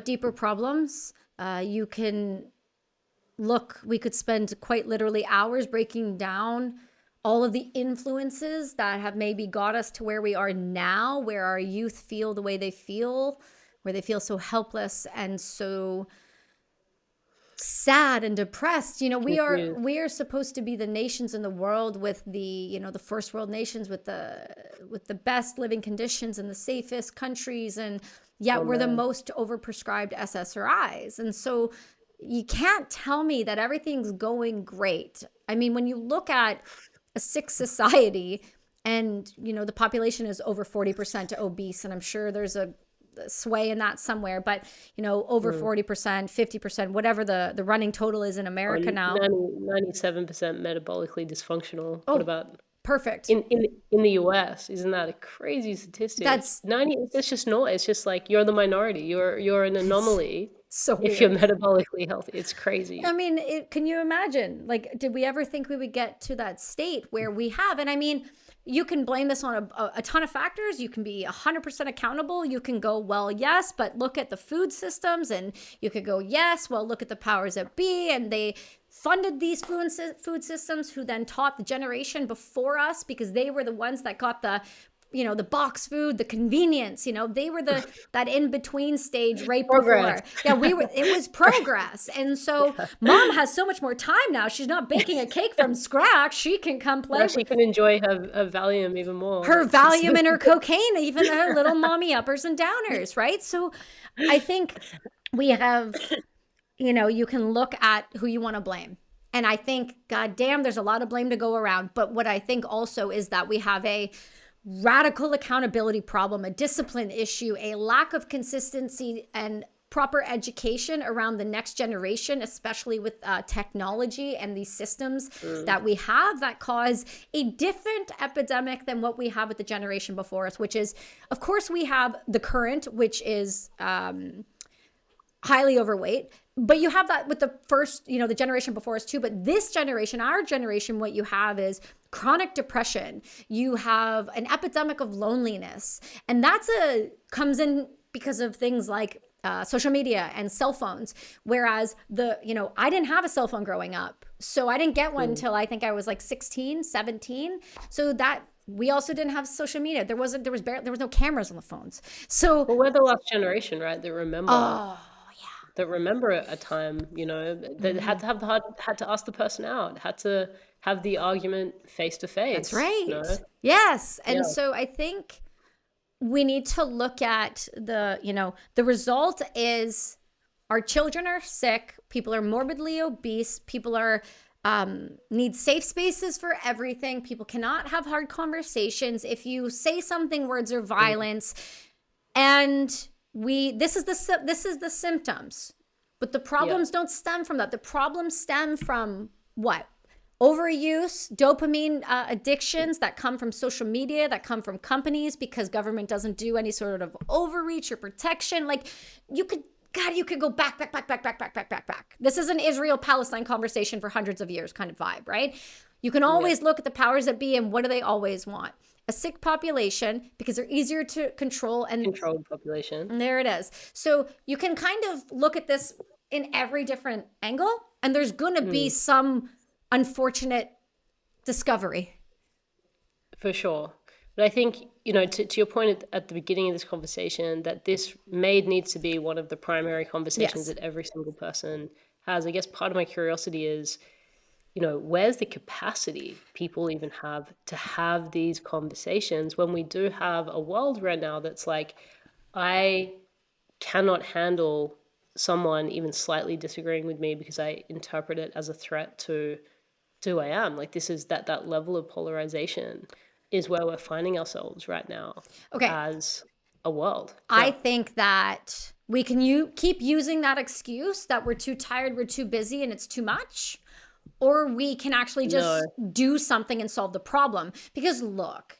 deeper problems. You can look, we could spend quite literally hours breaking down all of the influences that have maybe got us to where we are now, where our youth feel the way they feel, where they feel so helpless and so sad and depressed. We are supposed to be the nations in the world with the the first world nations with the best living conditions and the safest countries, and yet we're the most overprescribed SSRIs. And so you can't tell me that everything's going great. I mean, when you look at a sick society and the population is over 40% obese, and I'm sure there's a sway in that somewhere, but over 40%, 50%, whatever the running total is in America now. 97% metabolically dysfunctional. What about perfect in the US? Isn't that a crazy statistic? That's 90. It's just not. It's just like you're the minority. You're an anomaly. So if you're metabolically healthy, it's crazy. I mean, can you imagine? Like, did we ever think we would get to that state where we have? And I mean, you can blame this on a ton of factors. You can be 100% accountable. You can go, well, yes, but look at the food systems. And you could go, yes, well, look at the powers that be. And they funded these food systems, who then taught the generation before us, because they were the ones that got the the box food, the convenience, they were that in between stage right progress. before. Yeah, it was progress. And so mom has so much more time now. She's not baking a cake from scratch. She can come play. She can enjoy her Valium even more. Her Valium and her cocaine, even her little mommy uppers and downers, right? So I think we have, you can look at who you want to blame. And I think, God damn, there's a lot of blame to go around. But what I think also is that we have a radical accountability problem, a discipline issue, a lack of consistency and proper education around the next generation, especially with technology and these systems that we have that cause a different epidemic than what we have with the generation before us, which is, of course, we have the current, which is highly overweight. But you have that with the first, the generation before us too. But this generation, our generation, what you have is chronic depression. You have an epidemic of loneliness. And comes in because of things like social media and cell phones. Whereas I didn't have a cell phone growing up. So I didn't get one until I think I was like 16, 17. So that we also didn't have social media. There was no cameras on the phones. So we're the last generation, right, that remember. That remember a time, that had to ask the person out, had to have the argument face to face. That's right. Yes. And so I think we need to look at the result is our children are sick. People are morbidly obese. People are need safe spaces for everything. People cannot have hard conversations. If you say something, words are violence. And this is the symptoms, but the problems don't stem from that. The problems stem from what? Overuse, dopamine addictions that come from social media, that come from companies because government doesn't do any sort of overreach or protection. Like you could go back. This is an Israel-Palestine conversation for hundreds of years kind of vibe, right? You can always look at the powers that be and what do they always want? A sick population because they're easier to control and controlled population. And there it is. So you can kind of look at this in every different angle, and there's going to be some unfortunate discovery. For sure. But I think, to your point at the beginning of this conversation, that this MAID needs to be one of the primary conversations that every single person has. I guess part of my curiosity is, where's the capacity people even have to have these conversations when we do have a world right now that's like, I cannot handle someone even slightly disagreeing with me because I interpret it as a threat to who I am. Like this is that level of polarization is where we're finding ourselves right now as a world. I think that we can keep using that excuse that we're too tired, we're too busy, and it's too much. Or we can actually just do something and solve the problem. Because look,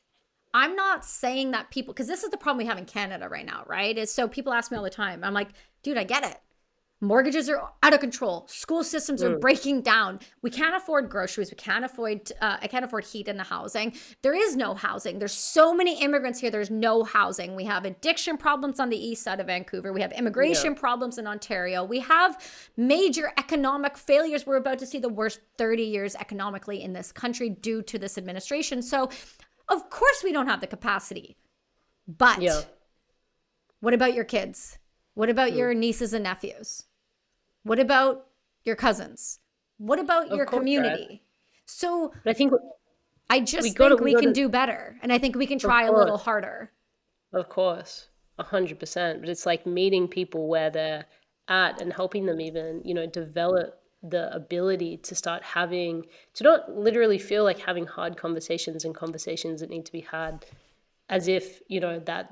I'm not saying that people, because this is the problem we have in Canada right now, right? Is so people ask me all the time. I'm like, dude, I get it. Mortgages are out of control. School systems are breaking down. We can't afford groceries. I can't afford heat in the housing. There is no housing. There's so many immigrants here. There's no housing. We have addiction problems on the east side of Vancouver. We have immigration problems in Ontario. We have major economic failures. We're about to see the worst 30 years economically in this country due to this administration. So of course we don't have the capacity. But what about your kids? What about your nieces and nephews? What about your cousins? What about your community? Right. So I think I just think we can do better. And I think we can try a little harder. Of course, 100%. But it's like meeting people where they're at and helping them even, develop the ability to start to not literally feel like having hard conversations and conversations that need to be had as if,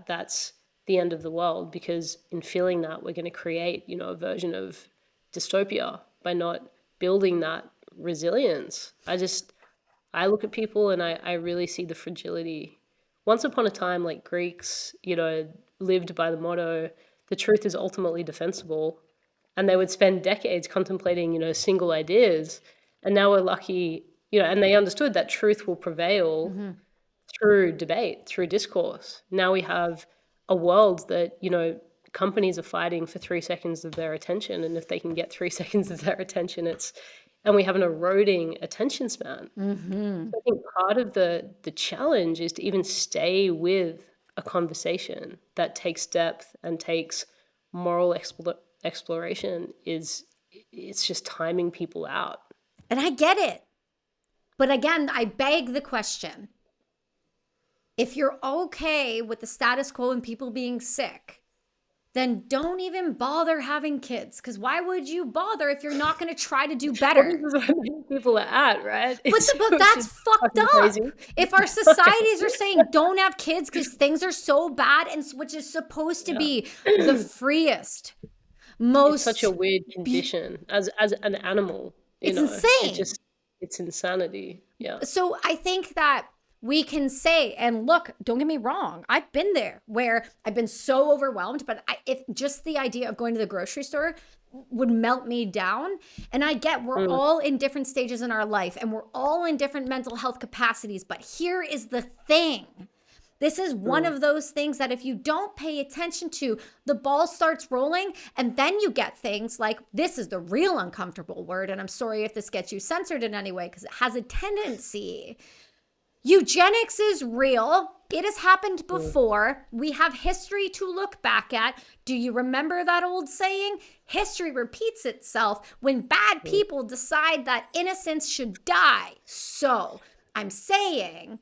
that's the end of the world, because in feeling that we're going to create, a version of dystopia by not building that resilience. I look at people and I really see the fragility. Once upon a time, like Greeks, lived by the motto, the truth is ultimately defensible. And they would spend decades contemplating, single ideas. And now we're lucky, and they understood that truth will prevail through debate, through discourse. Now we have a world that, companies are fighting for 3 seconds of their attention. And if they can get 3 seconds of their attention, and we have an eroding attention span. So I think part of the challenge is to even stay with a conversation that takes depth and takes moral exploration. It's just timing people out. And I get it. But again, I beg the question. If you're okay with the status quo and people being sick, then don't even bother having kids. Because why would you bother if you're not going to try to do better? This is where people are at, right? But that's fucked up. Crazy. If our societies are saying don't have kids because things are so bad, and which is supposed to be the freest, most... It's such a weird condition as an animal. It's insane. It's insanity. Yeah. So I think that we can say, and look, don't get me wrong, I've been there where I've been so overwhelmed, but if just the idea of going to the grocery store would melt me down. And I get we're all in different stages in our life and we're all in different mental health capacities. But here is the thing. This is one of those things that if you don't pay attention to, the ball starts rolling, and then you get things like, this is the real uncomfortable word, and I'm sorry if this gets you censored in any way because it has a tendency. Eugenics is real. It has happened before. We have history to look back at. Do you remember that old saying? History repeats itself when bad people decide that innocents should die. So I'm saying,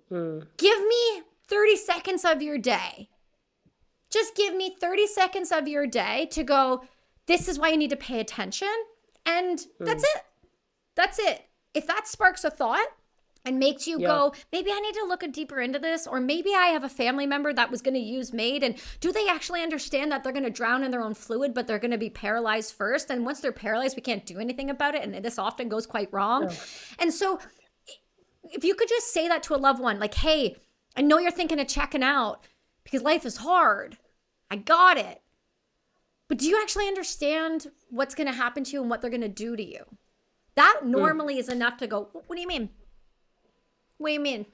give me 30 seconds of your day. Just give me 30 seconds of your day to go, this is why you need to pay attention. And that's it. That's it. If that sparks a thought, and makes you go, maybe I need to look deeper into this, or maybe I have a family member that was going to use MAID, and do they actually understand that they're going to drown in their own fluid, but they're going to be paralyzed first, and once they're paralyzed, we can't do anything about it, and this often goes quite wrong. And so if you could just say that to a loved one, like, hey, I know you're thinking of checking out because life is hard. I got it. But do you actually understand what's going to happen to you and what they're going to do to you? That normally is enough to go, what do you mean? What do you mean?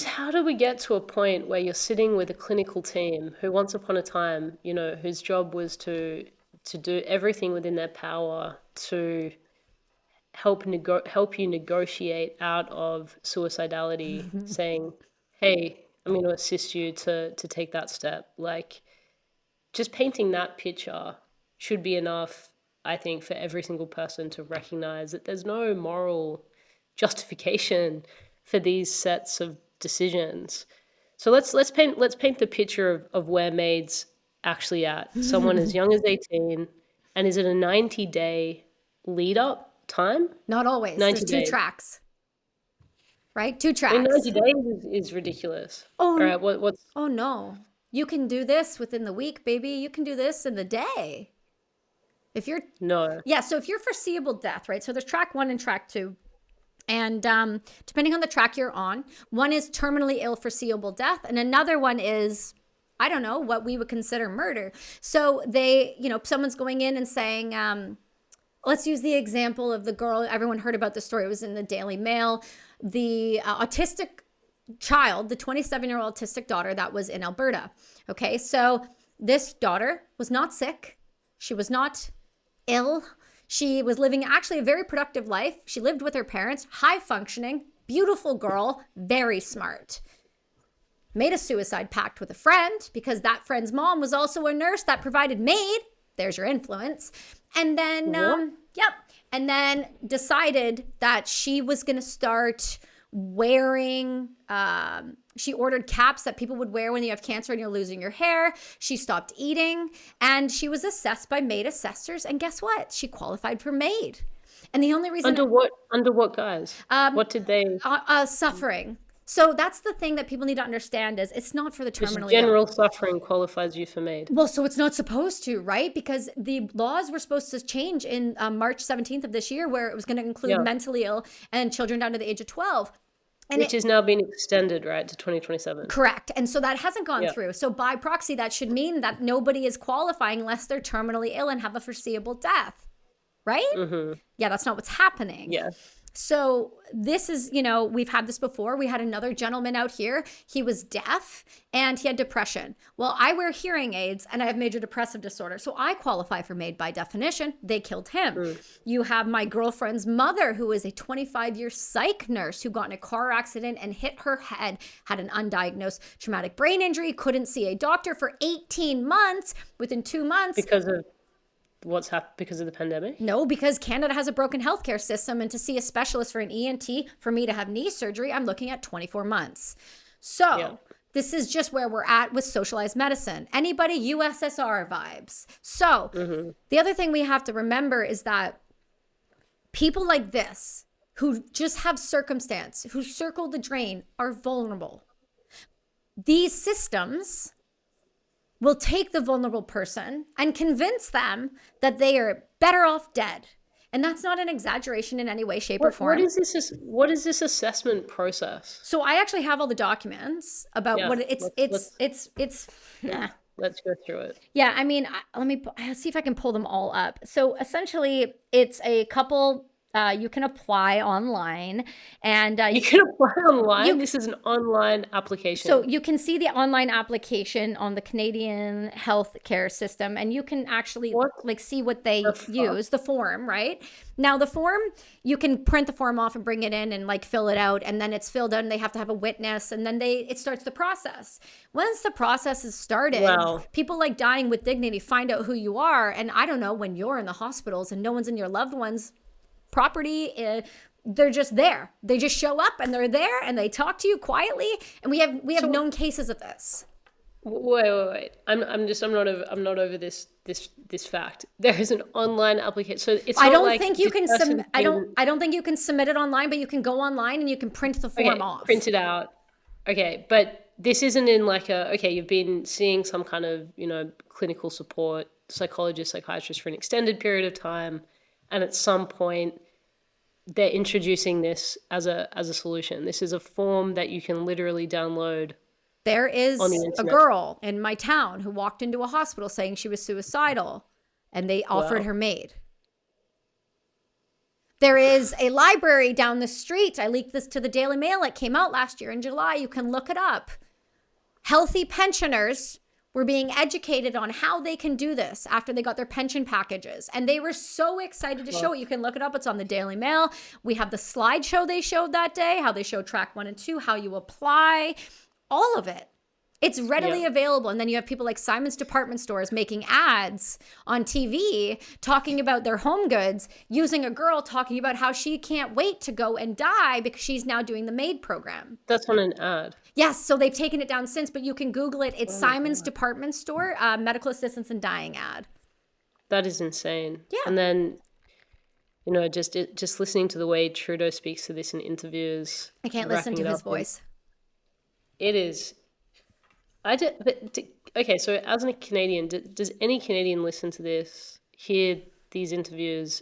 How do we get to a point where you're sitting with a clinical team who once upon a time, whose job was to do everything within their power to help you negotiate out of suicidality, saying, hey, I'm going to assist you to take that step. Like, just painting that picture should be enough, I think, for every single person to recognize that there's no moral justification for these sets of decisions. So let's paint the picture of where MAID's actually at. Someone as young as 18, and is it a 90-day lead up time? Not always. 90 There's days. 2 tracks. Right? 2 tracks. I mean, 90 days is ridiculous. Oh, all right, what's oh no. You can do this within the week, baby. You can do this in the day. If you're no. Yeah, so if you're foreseeable death, right? So there's track 1 and track 2. And depending on the track you're on, one is terminally ill foreseeable death, and another one is, I don't know, what we would consider murder. So they, someone's going in and saying, let's use the example of the girl. Everyone heard about the story. It was in the Daily Mail. The autistic child, the 27-year-old autistic daughter that was in Alberta. Okay, so this daughter was not sick. She was not ill. She was living actually a very productive life. She lived with her parents, high functioning, beautiful girl, very smart. Made a suicide pact with a friend because that friend's mom was also a nurse that provided MAID. There's your influence. And then, and then decided that she was going to start wearing, she ordered caps that people would wear when you have cancer and you're losing your hair. She stopped eating, and she was assessed by MAID assessors. And guess what? She qualified for MAID. And the only reason under what guise? What did they suffering. So that's the thing that people need to understand is it's not for the terminally general ill. suffering qualifies you for MAID. Well, so it's not supposed to, right? Because the laws were supposed to change in March 17th of this year, where it was going to include mentally ill and children down to the age of 12. And which is now being extended, right, to 2027. Correct. And so that hasn't gone through. So by proxy, that should mean that nobody is qualifying unless they're terminally ill and have a foreseeable death, right? Mm-hmm. Yeah, that's not what's happening. Yeah. So this is, we've had this before. We had another gentleman out here. He was deaf and he had depression. Well, I wear hearing aids and I have major depressive disorder. So I qualify for MAID by definition. They killed him. You have my girlfriend's mother, who is a 25-year psych nurse who got in a car accident and hit her head, had an undiagnosed traumatic brain injury, couldn't see a doctor for 18 months. Within 2 months. Because of what's happened, because of the pandemic? No, because Canada has a broken healthcare system, and to see a specialist for an ENT, for me to have knee surgery, I'm looking at 24 months. So this is just where we're at with socialized medicine. Anybody USSR vibes. So the other thing we have to remember is that people like this, who just have circumstance, who circle the drain, are vulnerable. These systems will take the vulnerable person and convince them that they are better off dead. And that's not an exaggeration in any way, shape, or form. What is this assessment process? So I actually have all the documents about what it's. Let's go through it. Yeah, I mean, I'll see if I can pull them all up. So essentially, it's a couple. You can apply online, and you can apply online. This is an online application. So you can see the online application on the Canadian healthcare system, and you can actually see what they use, the form, right? Now the form, you can print the form off and bring it in and fill it out, and then it's filled out and they have to have a witness, and then it starts the process. Once the process is started, people like Dying with Dignity find out who you are, and I don't know, when you're in the hospitals and no one's in your loved one's property, they're just there. They just show up and they're there and they talk to you quietly. And we have known cases of this. Wait. I'm not over this fact. There is an online application, so it's I not don't like think you this can person I don't think you can submit it online, but you can go online and you can print the form okay, print off. it out. Okay, but this isn't in like okay, you've been seeing some kind of, clinical support, psychologist, psychiatrist for an extended period of time, and at some point they're introducing this as a solution. This is a form that you can literally download There on the is a internet. girl in my town who walked into a hospital saying she was suicidal, and they offered Wow. her MAID. There is a library down the street. I leaked this to the Daily Mail. It came out last year in July. You can look it up. Healthy pensioners were being educated on how they can do this after they got their pension packages. And they were so excited to show it. You can look it up. It's on the Daily Mail. We have the slideshow they showed that day, how they showed track 1 and 2, how you apply, all of it. It's readily available. And then you have people like Simon's Department Stores making ads on TV talking about their home goods, using a girl talking about how she can't wait to go and die because she's now doing the MAID program. That's on an ad. Yes, so they've taken it down since, but you can Google it. It's Simon's Department Store, medical assistance in dying ad. That is insane. Yeah. And then, just listening to the way Trudeau speaks to this in interviews. I can't listen to wrapping it his up voice. It is. Okay, so as a Canadian, does any Canadian listen to this, hear these interviews?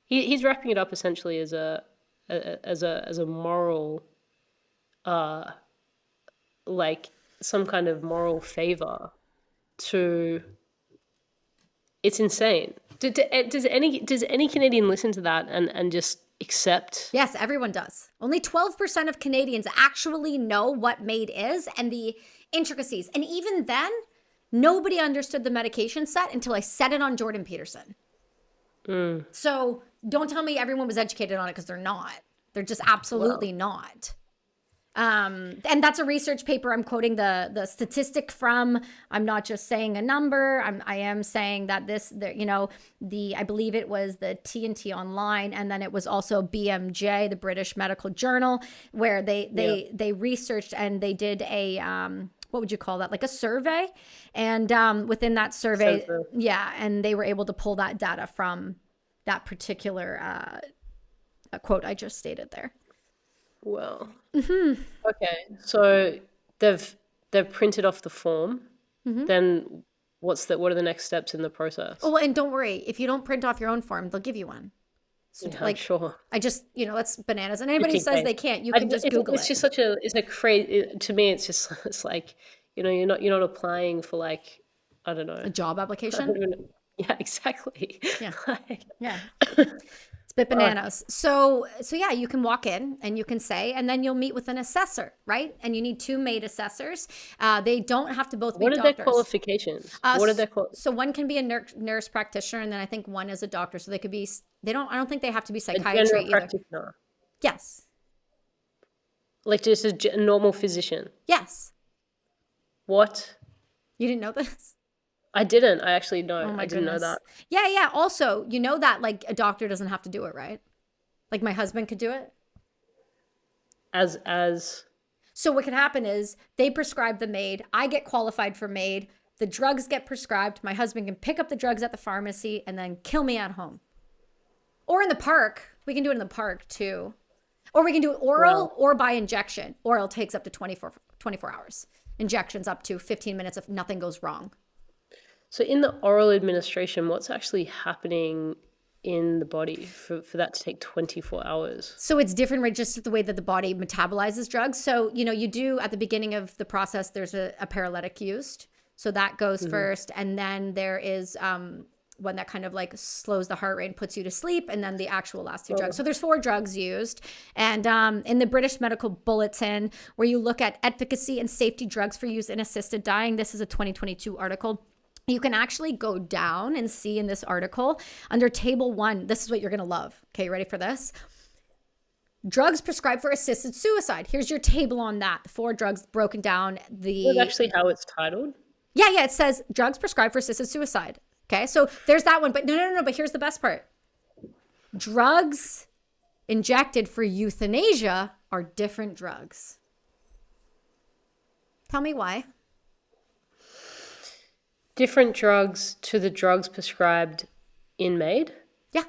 He's wrapping it up essentially as a moral, like some kind of moral favor to. It's insane. Does any Canadian listen to that and just accept? Yes, everyone does. Only 12% of Canadians actually know what MAID is and the intricacies. And even then, nobody understood the medication set until I said it on Jordan Peterson. So don't tell me everyone was educated on it, because they're not. They're just absolutely not. And that's a research paper. I'm quoting the statistic from. I'm not just saying a number. I am saying that I believe it was the TNT Online, and then it was also BMJ, the British Medical Journal, where they researched and they did a what would you call that? Like a survey. And within that survey, and they were able to pull that data from that particular quote I just stated there. Well, okay. So they've printed off the form. Then what are the next steps in the process? Oh, and don't worry, if you don't print off your own form, they'll give you one. So, I'm sure. I just, that's bananas. And anybody who says they can't, you can just Google it's it. just it's a crazy, to me, it's like, you're not applying for, like, I don't know. A job application? Yeah, exactly. Yeah. Like, Yeah. It's a bit bananas. So yeah, you can walk in and you can say, and then you'll meet with an assessor, right? And you need 2 MAID assessors. They don't have to both be what are doctors. their qualifications? What are their So one can be a nurse practitioner, and then I think one is a doctor. So they could be, I don't think they have to be psychiatry either. Practitioner? Yes. Like just a normal physician? Yes. What? You didn't know this? I didn't. I actually know. Oh my I didn't know goodness. that. Yeah. Also, you know that like a doctor doesn't have to do it, right? Like my husband could do it. As So what could happen is they prescribe the MAID. I get qualified for MAID. The drugs get prescribed. My husband can pick up the drugs at the pharmacy and then kill me at home. Or in the park. We can do it in the park too. Or we can do it oral or by injection. Oral takes up to 24 hours. Injections up to 15 minutes if nothing goes wrong. So in the oral administration, what's actually happening in the body for that to take 24 hours? So it's different, right? Just the way that the body metabolizes drugs. So, you do at the beginning of the process, there's a paralytic used. So that goes first. And then there is one that kind of like slows the heart rate and puts you to sleep. And then the actual last 2 drugs. So there's 4 drugs used. And in the British Medical Bulletin, where you look at efficacy and safety drugs for use in assisted dying, this is a 2022 article. You can actually go down and see in this article under table 1, this is what you're going to love. Okay, you ready for this? Drugs prescribed for assisted suicide. Here's your table on that. The 4 drugs broken down. That's actually how it's titled? Yeah, it says drugs prescribed for assisted suicide. Okay, so there's that one. But no, but here's the best part. Drugs injected for euthanasia are different drugs. Tell me why. different drugs to the drugs prescribed in MAID? Yeah.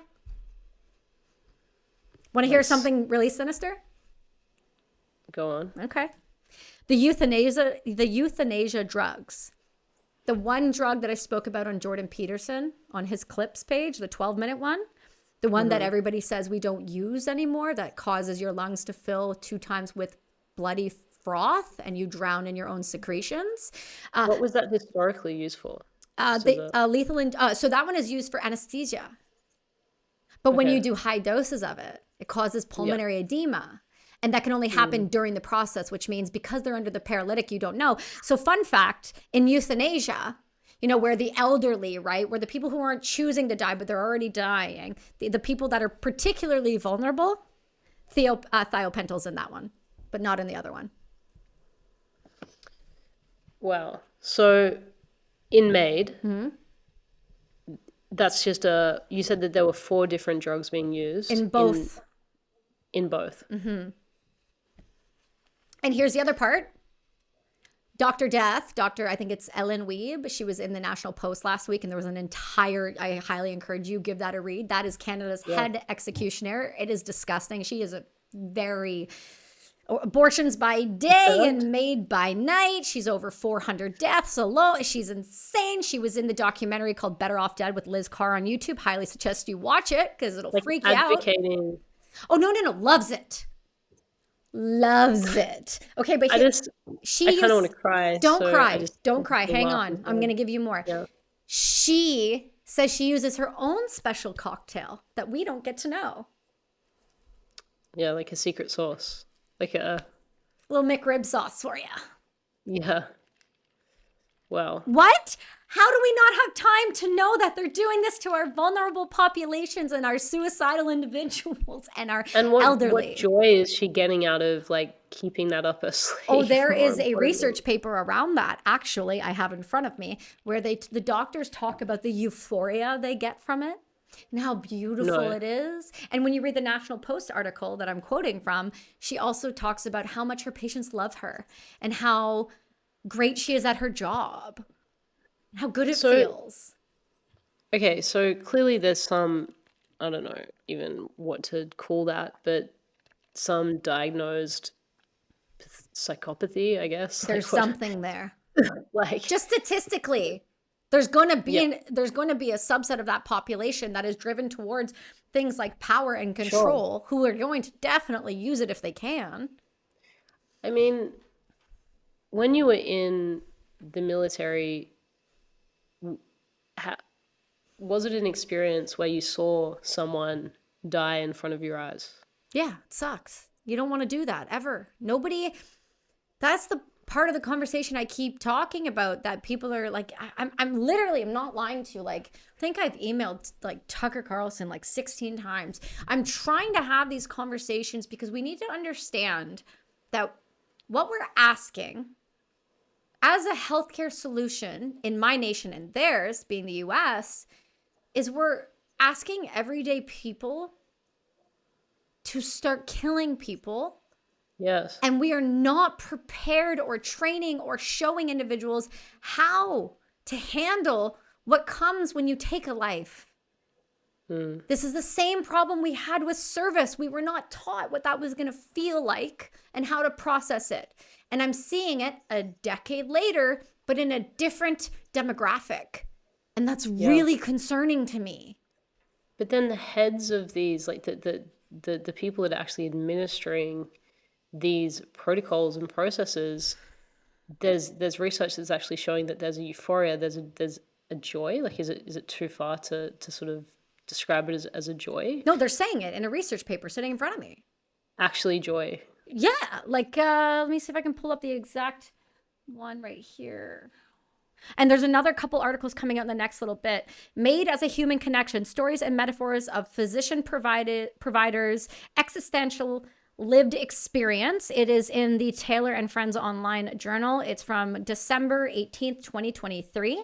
Want to hear Nice. something really sinister? Go on. Okay. The euthanasia drugs. The one drug that I spoke about on Jordan Peterson on his clips page, the 12-minute one, the one that everybody says we don't use anymore, that causes your lungs to fill 2 times with bloody froth and you drown in your own secretions. What was that historically used for? So that one is used for anesthesia. But when Okay. you do high doses of it, it causes pulmonary edema. And that can only happen during the process, which means because they're under the paralytic, you don't know. So fun fact, in euthanasia, where the elderly, right, where the people who aren't choosing to die, but they're already dying, the people that are particularly vulnerable, thiopental's in that one, but not in the other one. Wow. So in MAID, that's just you said that there were 4 different drugs being used. In both. In both. And here's the other part. Dr. Death, I think it's Ellen Wiebe. She was in the National Post last week, and there was I highly encourage you, give that a read. That is Canada's head executioner. It is disgusting. She is abortions by day and MAID by night. She's over 400 deaths alone. She's insane. She was in the documentary called Better Off Dead with Liz Carr on YouTube. Highly suggest you watch it because it'll freak you out. Advocating. Oh, no. Loves it. Okay, but I kind of want to cry. Don't so cry. I just Don't cry. Hang on. laugh. I'm going to give you more. Yeah. She says she uses her own special cocktail that we don't get to know. Yeah, like a secret sauce. Like a... Little McRib sauce for you. Yeah. Wow. What? How do we not have time to know that they're doing this to our vulnerable populations and our suicidal individuals and our elderly? What joy is she getting out of keeping that up her sleeve? Oh, there is a research paper around that. Actually, I have in front of me where the doctors talk about the euphoria they get from it and how beautiful it is. And when you read the National Post article that I'm quoting from, she also talks about how much her patients love her and how great she is at her job. How good it feels. Okay, so clearly there's some, I don't know even what to call that, but some diagnosed psychopathy, I guess. There's something there. Like just statistically, there's going to be a subset of that population that is driven towards things like power and control, who are going to definitely use it if they can. I mean, when you were in the military, was it an experience where you saw someone die in front of your eyes? Yeah, it sucks. You don't want to do that ever. Nobody, that's the part of the conversation I keep talking about, that people are like, I'm literally, I'm not lying to you. I think I've emailed Tucker Carlson 16 times. I'm trying to have these conversations because we need to understand that what we're asking as a healthcare solution in my nation and theirs, being the US, is we're asking everyday people to start killing people. Yes. And we are not prepared or training or showing individuals how to handle what comes when you take a life. This is the same problem we had with service. We were not taught what that was going to feel like and how to process it. And I'm seeing it a decade later, but in a different demographic. And that's really concerning to me. But then the heads of these, the people that are actually administering these protocols and processes, there's research that's actually showing that there's a euphoria, there's a joy. Is it too far to sort of describe it as a joy? No, they're saying it in a research paper sitting in front of me. Actually joy. Yeah, let me see if I can pull up the exact one right here. And there's another couple articles coming out in the next little bit. MAID as a Human Connection, Stories and Metaphors of Providers, Existential Lived Experience. It is in the Taylor and Friends Online Journal. It's from December 18th, 2023.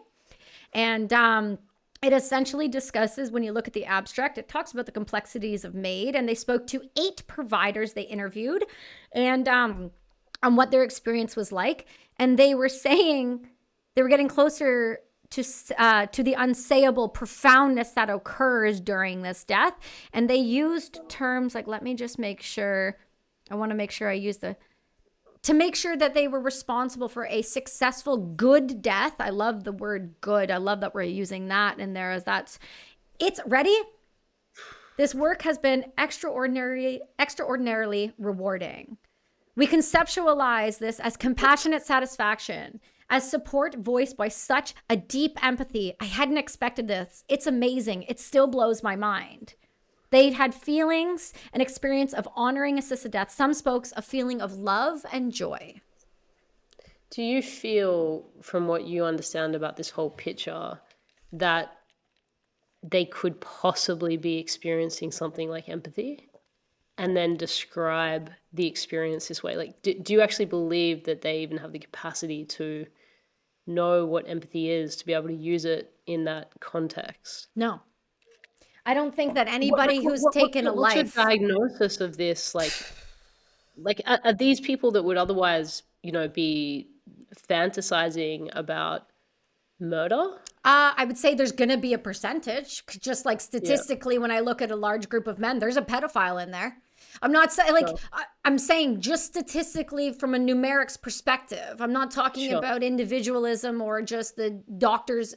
And it essentially discusses, when you look at the abstract, it talks about the complexities of MAID, and they spoke to 8 providers they interviewed and on what their experience was like. And they were saying they were getting closer to the unsayable profoundness that occurs during this death. And they used terms like, let me just make sure. I want to make sure I use to make sure that they were responsible for a successful good death. I love the word good. I love that we're using that in there, as it's ready. This work has been extraordinarily rewarding. We conceptualize this as compassionate satisfaction, as support voiced by such a deep empathy. I hadn't expected this. It's amazing. It still blows my mind. They had feelings and experience of honoring assisted death. Some spoke a feeling of love and joy. Do you feel, from what you understand about this whole picture, that they could possibly be experiencing something like empathy and then describe the experience this way? Like, do you actually believe that they even have the capacity to know what empathy is, to be able to use it in that context? No. I don't think that anybody who's taken a life. What's your diagnosis of this? Like are these people that would otherwise, be fantasizing about murder? I would say there's going to be a percentage, just like statistically, when I look at a large group of men, there's a pedophile in there. I'm not saying I'm saying just statistically from a numerics perspective. I'm not talking about individualism or just the doctor's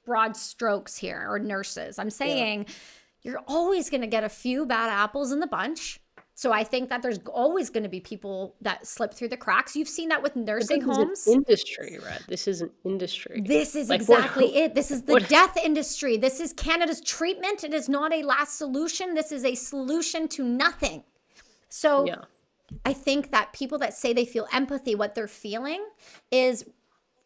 broad strokes here, or nurses. I'm saying you're always going to get a few bad apples in the bunch. So I think that there's always going to be people that slip through the cracks. You've seen that with nursing homes. An industry, right? This is an industry. This is exactly it. This is the death industry. This is Canada's treatment. It is not a last solution. This is a solution to nothing. So I think that people that say they feel empathy, what they're feeling is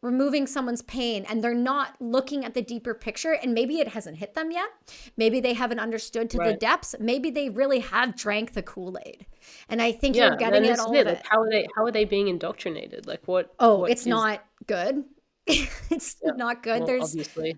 removing someone's pain, and they're not looking at the deeper picture. And maybe it hasn't hit them yet. Maybe they haven't understood to the depths. Maybe they really have drank the Kool-Aid. And I think you're getting at all of it. Like, how are they being indoctrinated? Like what? It's not good. It's not good. Well, obviously.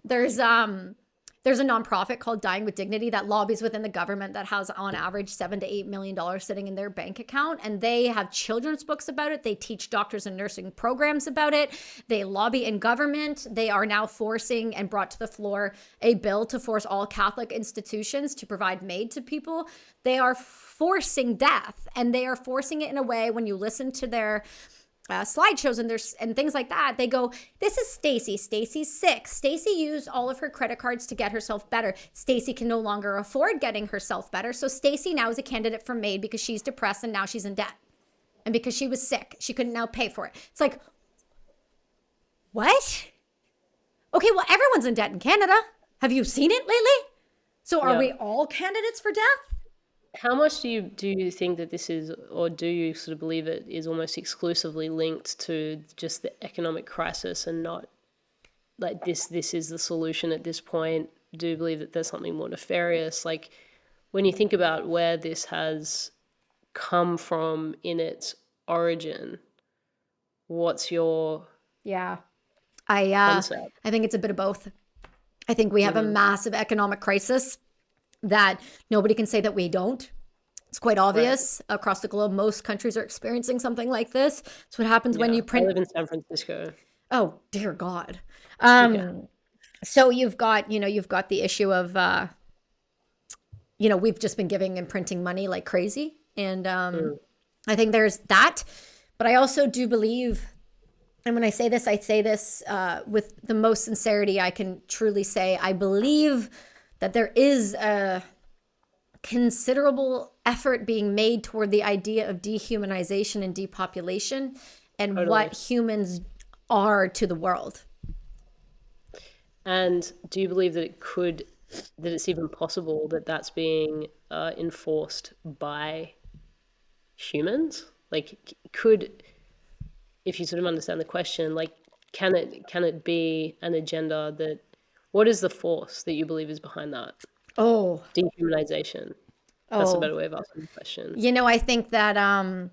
There's a nonprofit called Dying with Dignity that lobbies within the government that has on average $7 to $8 million sitting in their bank account. And they have children's books about it. They teach doctors and nursing programs about it. They lobby in government. They are now forcing and brought to the floor a bill to force all Catholic institutions to provide MAID to people. They are forcing death, and they are forcing it in a way, when you listen to their slideshows and things like that, they go, this is Stacy. Stacy's sick. Stacy used all of her credit cards to get herself better. Stacy can no longer afford getting herself better. So Stacy now is a candidate for MAID because she's depressed and now she's in debt. And because she was sick, she couldn't now pay for it. It's like, what? Okay, well, everyone's in debt in Canada. Have you seen it lately? So are we all candidates for death? How much do you think that this is, or do you sort of believe it is almost exclusively linked to just the economic crisis and not like this is the solution at this point? Do you believe that there's something more nefarious? Like, when you think about where this has come from in its origin, what's your concept? I think it's a bit of both. I think we have a massive economic crisis that nobody can say that we don't. It's quite obvious across the globe. Most countries are experiencing something like this. It's what happens when you print. I live in San Francisco. Oh, dear God. So you've got the issue of, we've just been giving and printing money like crazy. And I think there's that. But I also do believe, and when I say this with the most sincerity I can truly say, I believe that there is a considerable effort being made toward the idea of dehumanization and depopulation and what humans are to the world. And do you believe that that it's even possible that that's being enforced by humans? Like, if you sort of understand the question, like, can it be an agenda that, what is the force that you believe is behind that? Dehumanization. That's a better way of asking the question. I think that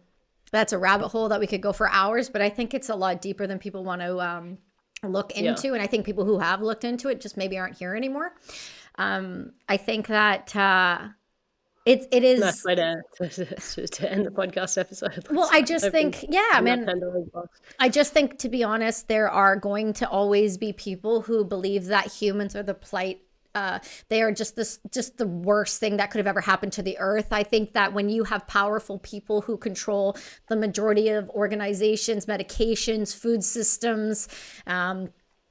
that's a rabbit hole that we could go for hours, but I think it's a lot deeper than people want to look into. And I think people who have looked into it just maybe aren't here anymore. I think that It Nice is. way to end the podcast episode. Well, I just think, yeah, I mean, Pandora's box. I just think, to be honest, there are going to always be people who believe that humans are the plight. They are just the worst thing that could have ever happened to the earth. I think that when you have powerful people who control the majority of organizations, medications, food systems,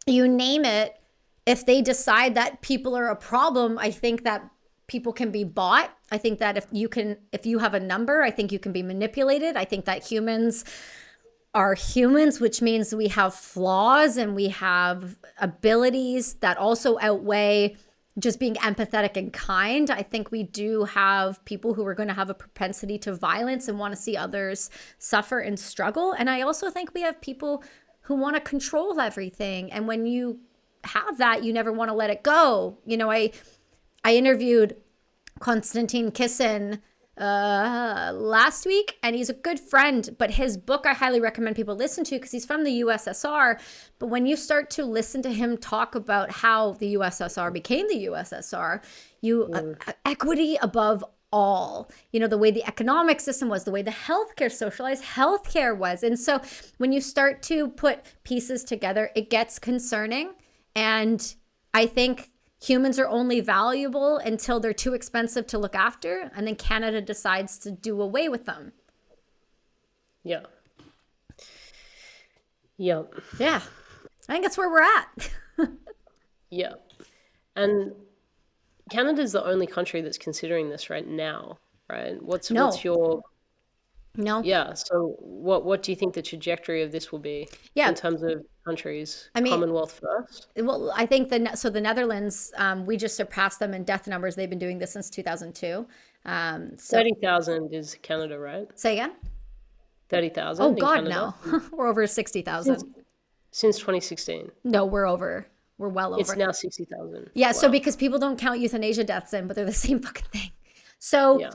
you name it, if they decide that people are a problem, I think that people can be bought. I think that if you have a number, I think you can be manipulated. I think that humans are humans, which means we have flaws and we have abilities that also outweigh just being empathetic and kind. I think we do have people who are going to have a propensity to violence and want to see others suffer and struggle. And I also think we have people who want to control everything. And when you have that, you never want to let it go. You know, I interviewed Konstantin Kisin last week, and he's a good friend, but his book I highly recommend people listen to because he's from the USSR. But when you start to listen to him talk about how the USSR became the USSR, equity above all, you know, the way the economic system was, the way the healthcare, socialized healthcare was. And so when you start to put pieces together, it gets concerning. And I think humans are only valuable until they're too expensive to look after, and then Canada decides to do away with them. Yeah. Yeah. Yeah. I think that's where we're at. Yeah. And Canada's the only country that's considering this right now, right? What's your No. Yeah. So what do you think the trajectory of this will be in terms of countries? I mean, Commonwealth first? Well, I think the Netherlands, we just surpassed them in death numbers. They've been doing this since 2002. 30,000 is Canada, right? Say again? 30,000 Oh, in God, Canada? no. We're over 60,000. Since 2016. No, we're well over. It's now 60,000. Yeah, wow. So because people don't count euthanasia deaths in, but they're the same fucking thing. So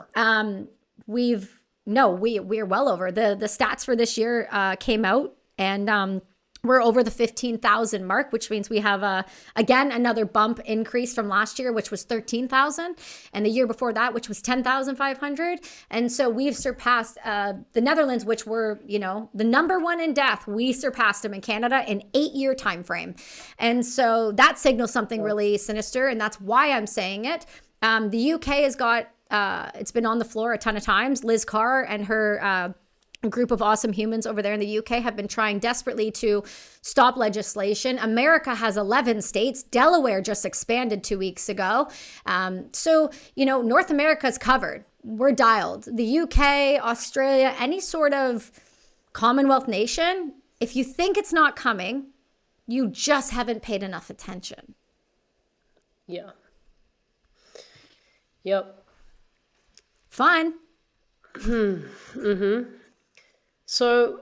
we're well over. The stats for this year came out, and we're over the 15,000 mark, which means we have again another bump increase from last year, which was 13,000, and the year before that, which was 10,500. And so we've surpassed the Netherlands, which were, you know, the number one in death. We surpassed them in Canada in 8-year time frame, and so that signals something really sinister, and that's why I'm saying it. The UK has got. It's been on the floor a ton of times. Liz Carr and her group of awesome humans over there in the UK have been trying desperately to stop legislation. America has 11 states. Delaware just expanded 2 weeks ago. So, you know, North America's covered. We're dialed. The UK, Australia, any sort of Commonwealth nation, if you think it's not coming, you just haven't paid enough attention. Yeah. Yep. Fun. So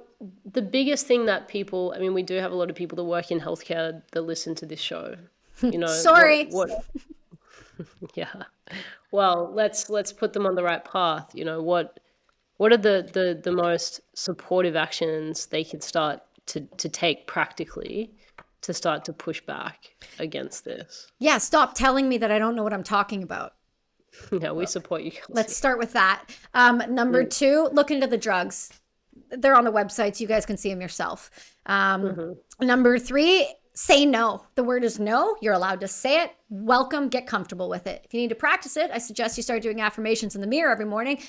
the biggest thing that people, I mean, we do have a lot of people that work in healthcare that listen to this show. You know, sorry. Yeah. Well, let's put them on the right path. You know, what are the most supportive actions they can start to take practically to start to push back against this? Yeah, stop telling me that I don't know what I'm talking about. Yeah, we support you, Kelsi. Let's start with that. Number 2, look into the drugs. They're on the websites. You guys can see them yourself. Number 3, say no. The word is no. You're allowed to say it. Welcome. Get comfortable with it. If you need to practice it, I suggest you start doing affirmations in the mirror every morning.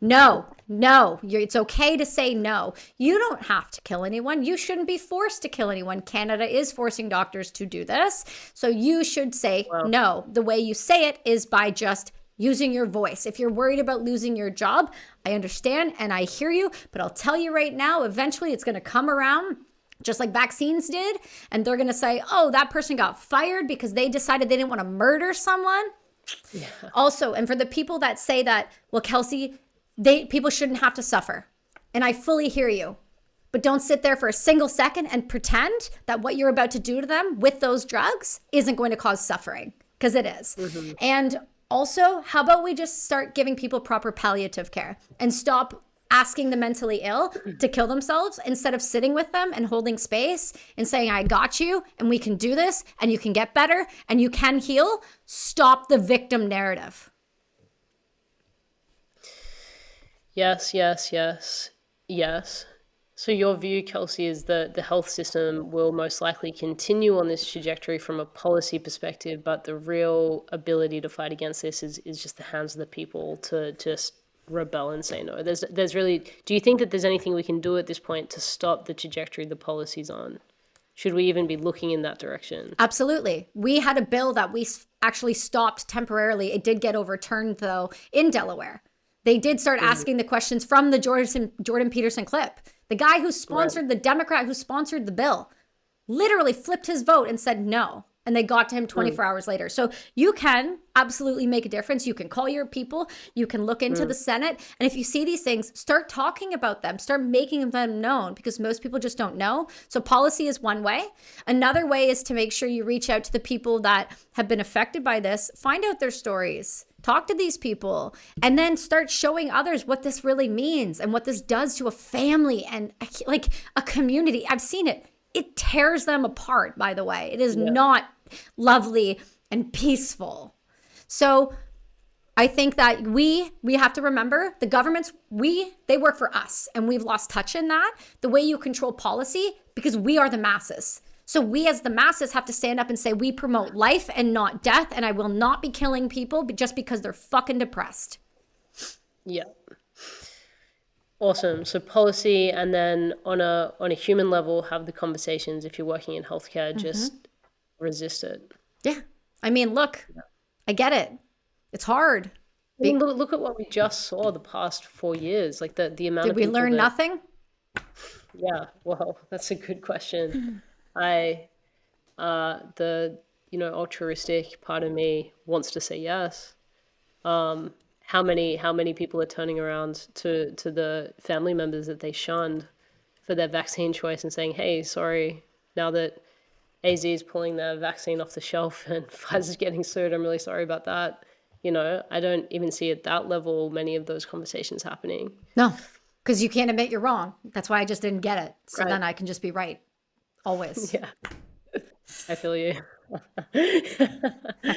No. It's okay to say no. You don't have to kill anyone. You shouldn't be forced to kill anyone. Canada is forcing doctors to do this. So you should say no. The way you say it is by just using your voice. If you're worried about losing your job, I understand and I hear you, but I'll tell you right now, eventually it's going to come around just like vaccines did, and they're going to say, oh, that person got fired because they decided they didn't want to murder someone. Yeah. Also, and for the people that say that, well, Kelsi, people shouldn't have to suffer. And I fully hear you, but don't sit there for a single second and pretend that what you're about to do to them with those drugs isn't going to cause suffering, because it is. And also, how about we just start giving people proper palliative care and stop asking the mentally ill to kill themselves instead of sitting with them and holding space and saying, I got you and we can do this and you can get better and you can heal. Stop the victim narrative. Yes, yes, yes, yes. So your view, Kelsey, is that the health system will most likely continue on this trajectory from a policy perspective, but the real ability to fight against this is just the hands of the people to just rebel and say no. There's really, do you think that there's anything we can do at this point to stop the trajectory the policy's on? Should we even be looking in that direction? Absolutely. We had a bill that we actually stopped temporarily. It did get overturned, though, in Delaware. They did start asking the questions from the Jordan Peterson clip. The guy who sponsored, the Democrat who sponsored the bill, literally flipped his vote and said no. And they got to him 24 hours later. So you can absolutely make a difference. You can call your people. You can look into the Senate. And if you see these things, start talking about them. Start making them known, because most people just don't know. So policy is one way. Another way is to make sure you reach out to the people that have been affected by this. Find out their stories. Talk to these people, and then start showing others what this really means and what this does to a family and like a community. I've seen it. It tears them apart, by the way. It is not lovely and peaceful. So I think that we have to remember the governments, they work for us, and we've lost touch in that. The way you control policy, because we are the masses. So we as the masses have to stand up and say, we promote life and not death, and I will not be killing people just because they're fucking depressed. Yeah. Awesome. So policy, and then on a human level, have the conversations. If you're working in healthcare, just resist it. Yeah. I mean, look, I get it. It's hard. I mean, look at what we just saw the past 4 years. Like the amount Did of we people learn nothing? Yeah. Well, that's a good question. The altruistic part of me wants to say yes. How many people are turning around to the family members that they shunned for their vaccine choice and saying, hey, sorry, now that AZ is pulling their vaccine off the shelf and Pfizer's getting sued, I'm really sorry about that. I don't even see at that level many of those conversations happening. No, because you can't admit you're wrong. That's why I just didn't get it. So Right. then I can just be right. Always. Yeah, I feel you.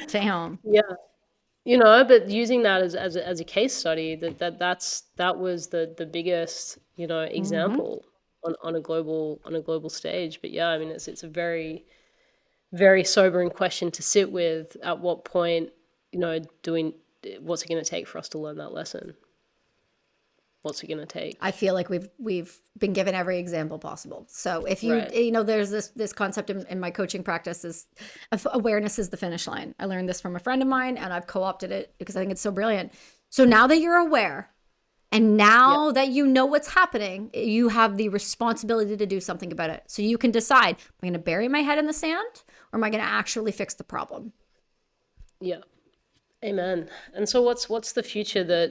Damn. Yeah. But using that as a case study, that was the biggest, example on a global stage. But yeah, I mean, it's a very, very sobering question to sit with. At what point, what's it going to take for us to learn that lesson? What's it going to take? I feel like we've been given every example possible. So if you, Right. there's this concept in my coaching practice is awareness is the finish line. I learned this from a friend of mine, and I've co-opted it because I think it's so brilliant. So now that you're aware, and now that you know what's happening, you have the responsibility to do something about it. So you can decide, am I going to bury my head in the sand, or am I going to actually fix the problem? Yeah. Amen. And so what's the future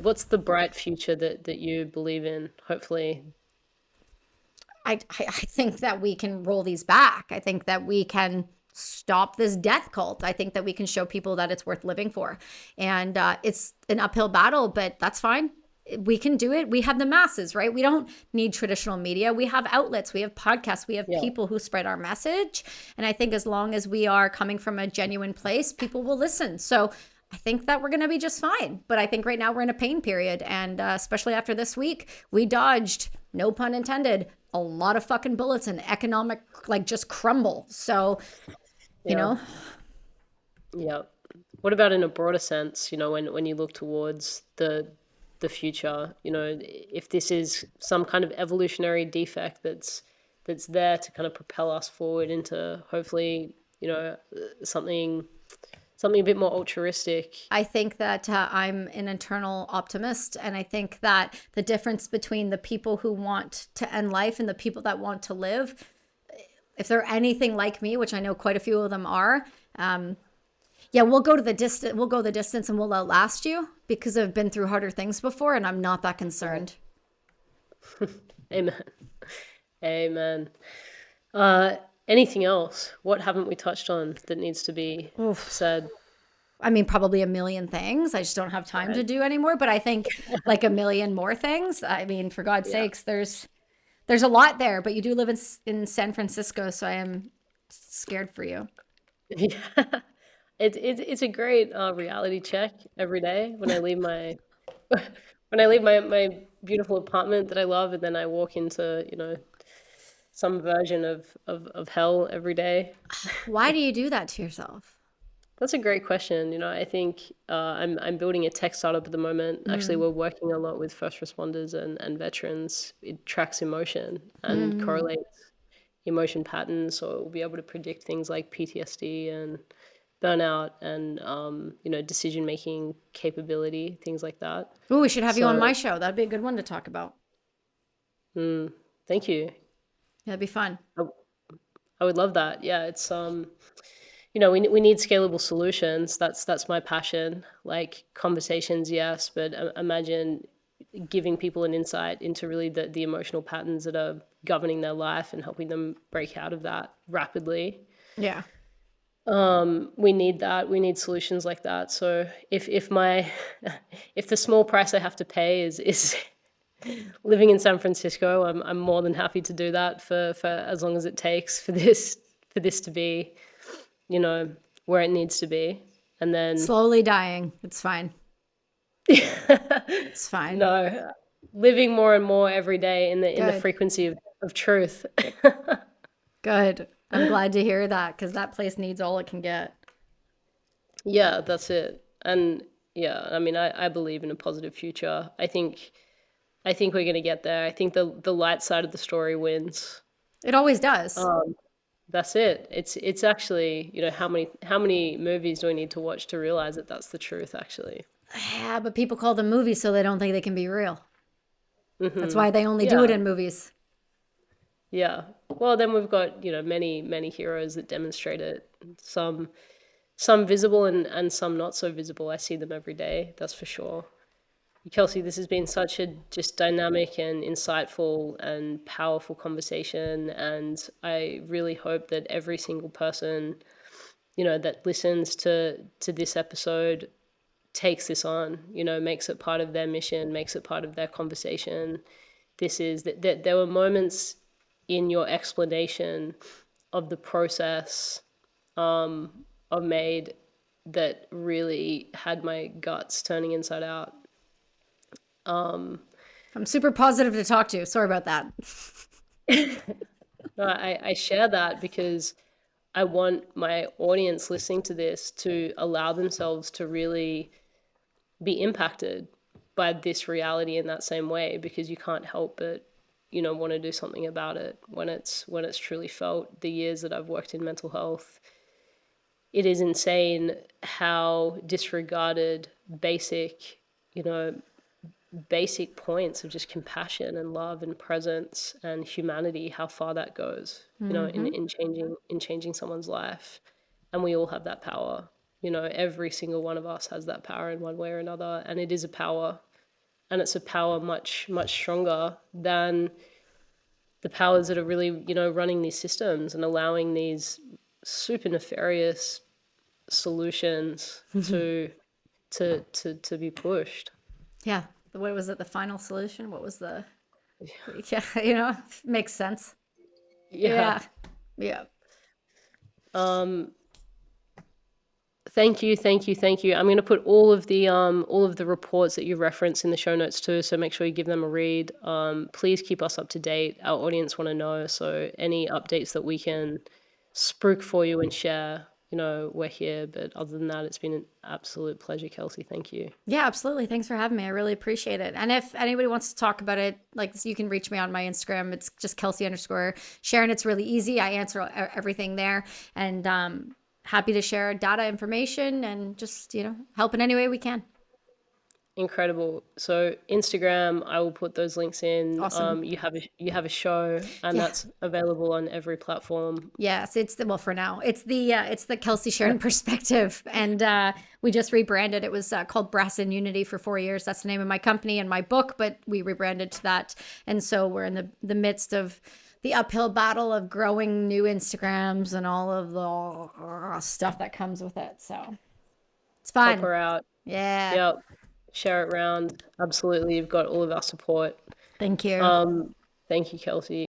what's the bright future that you believe in, hopefully? I think that we can roll these back. I think that we can stop this death cult. I think that we can show people that it's worth living for. And it's an uphill battle, but that's fine. We can do it. We have the masses, right? We don't need traditional media. We have outlets. We have podcasts. We have people who spread our message. And I think as long as we are coming from a genuine place, people will listen. So I think that we're going to be just fine. But I think right now we're in a pain period. And especially after this week, we dodged, no pun intended, a lot of fucking bullets and economic, just crumble. So, you know. Yeah. What about in a broader sense, when you look towards the future, if this is some kind of evolutionary defect that's there to kind of propel us forward into hopefully, something a bit more altruistic. I think that I'm an internal optimist. And I think that the difference between the people who want to end life and the people that want to live, if they're anything like me, which I know quite a few of them are, we'll go the distance and we'll outlast you, because I've been through harder things before and I'm not that concerned. Amen. Amen. Anything else? What haven't we touched on that needs to be said? I mean, probably a million things. I just don't have time to do anymore. But I think like a million more things. I mean, for God's sakes, there's a lot there. But you do live in San Francisco, so I am scared for you. Yeah. It's a great reality check every day when I leave my when I leave my beautiful apartment that I love, and then I walk into, some version of hell every day. Why do you do that to yourself? That's a great question. I think I'm building a tech startup at the moment. Actually, we're working a lot with first responders and veterans. It tracks emotion and correlates emotion patterns, so it will be able to predict things like PTSD and burnout and decision making capability, things like that. Ooh, we should have you on So, my show. That'd be a good one to talk about. thank you. That'd be fun. I would love that. Yeah, it's we need scalable solutions. That's my passion. Like conversations, yes, but imagine giving people an insight into really the emotional patterns that are governing their life and helping them break out of that rapidly. Yeah. We need that. We need solutions like that. So if my if the small price I have to pay is living in San Francisco, I'm more than happy to do that for as long as it takes for this to be, where it needs to be. And then Slowly dying. It's fine. It's fine. no, living more and more every day in the Good. frequency of truth. Good. I'm glad to hear that because that place needs all it can get. Yeah, that's it. And yeah, I mean, I believe in a positive future. I think we're going to get there. I think the light side of the story wins. It always does. That's it. It's actually, how many movies do we need to watch to realize that that's the truth, actually? Yeah, but people call them movies so they don't think they can be real. That's why they only do it Yeah. in movies. Yeah. Well, then we've got, many heroes that demonstrate it. Some visible and some not so visible. I see them every day, that's for sure. Kelsey, this has been such a just dynamic and insightful and powerful conversation, and I really hope that every single person, that listens to this episode takes this on, makes it part of their mission, makes it part of their conversation. This is that there were moments in your explanation of the process of MAID that really had my guts turning inside out. I'm super positive to talk to. Sorry about that. No, I share that because I want my audience listening to this to allow themselves to really be impacted by this reality in that same way, because you can't help but want to do something about it when it's truly felt. The years that I've worked in mental health, it is insane how disregarded basic points of just compassion and love and presence and humanity, how far that goes, in changing someone's life. And we all have that power. Every single one of us has that power in one way or another, and it is a power, and it's a power much, much stronger than the powers that are really, running these systems and allowing these super nefarious solutions to be pushed. Yeah. What was it? The final solution? What was the? Yeah, makes sense. Yeah. Yeah. Thank you. I'm going to put all of the reports that you reference in the show notes too, so make sure you give them a read. Please keep us up to date. Our audience want to know, so any updates that we can spruik for you and share, we're here. But other than that, it's been an absolute pleasure, Kelsey. Thank you. Yeah, absolutely. Thanks for having me. I really appreciate it. And if anybody wants to talk about it, you can reach me on my Instagram. It's just Kelsi_Sheren. It's really easy. I answer everything there. And happy to share data information and just, help in any way we can. Incredible. So Instagram, I will put those links in. Awesome. You have a show, and that's available on every platform. Yes, for now it's the Kelsi Sheren perspective, and we just rebranded. It was called Brass and Unity for 4 years. That's the name of my company and my book, but we rebranded to that, and so we're in the midst of the uphill battle of growing new Instagrams and all of the stuff that comes with it. So it's fine. Help her out. Yeah. Yep. Share it around. Absolutely. You've got all of our support. Thank you. Thank you, Kelsey.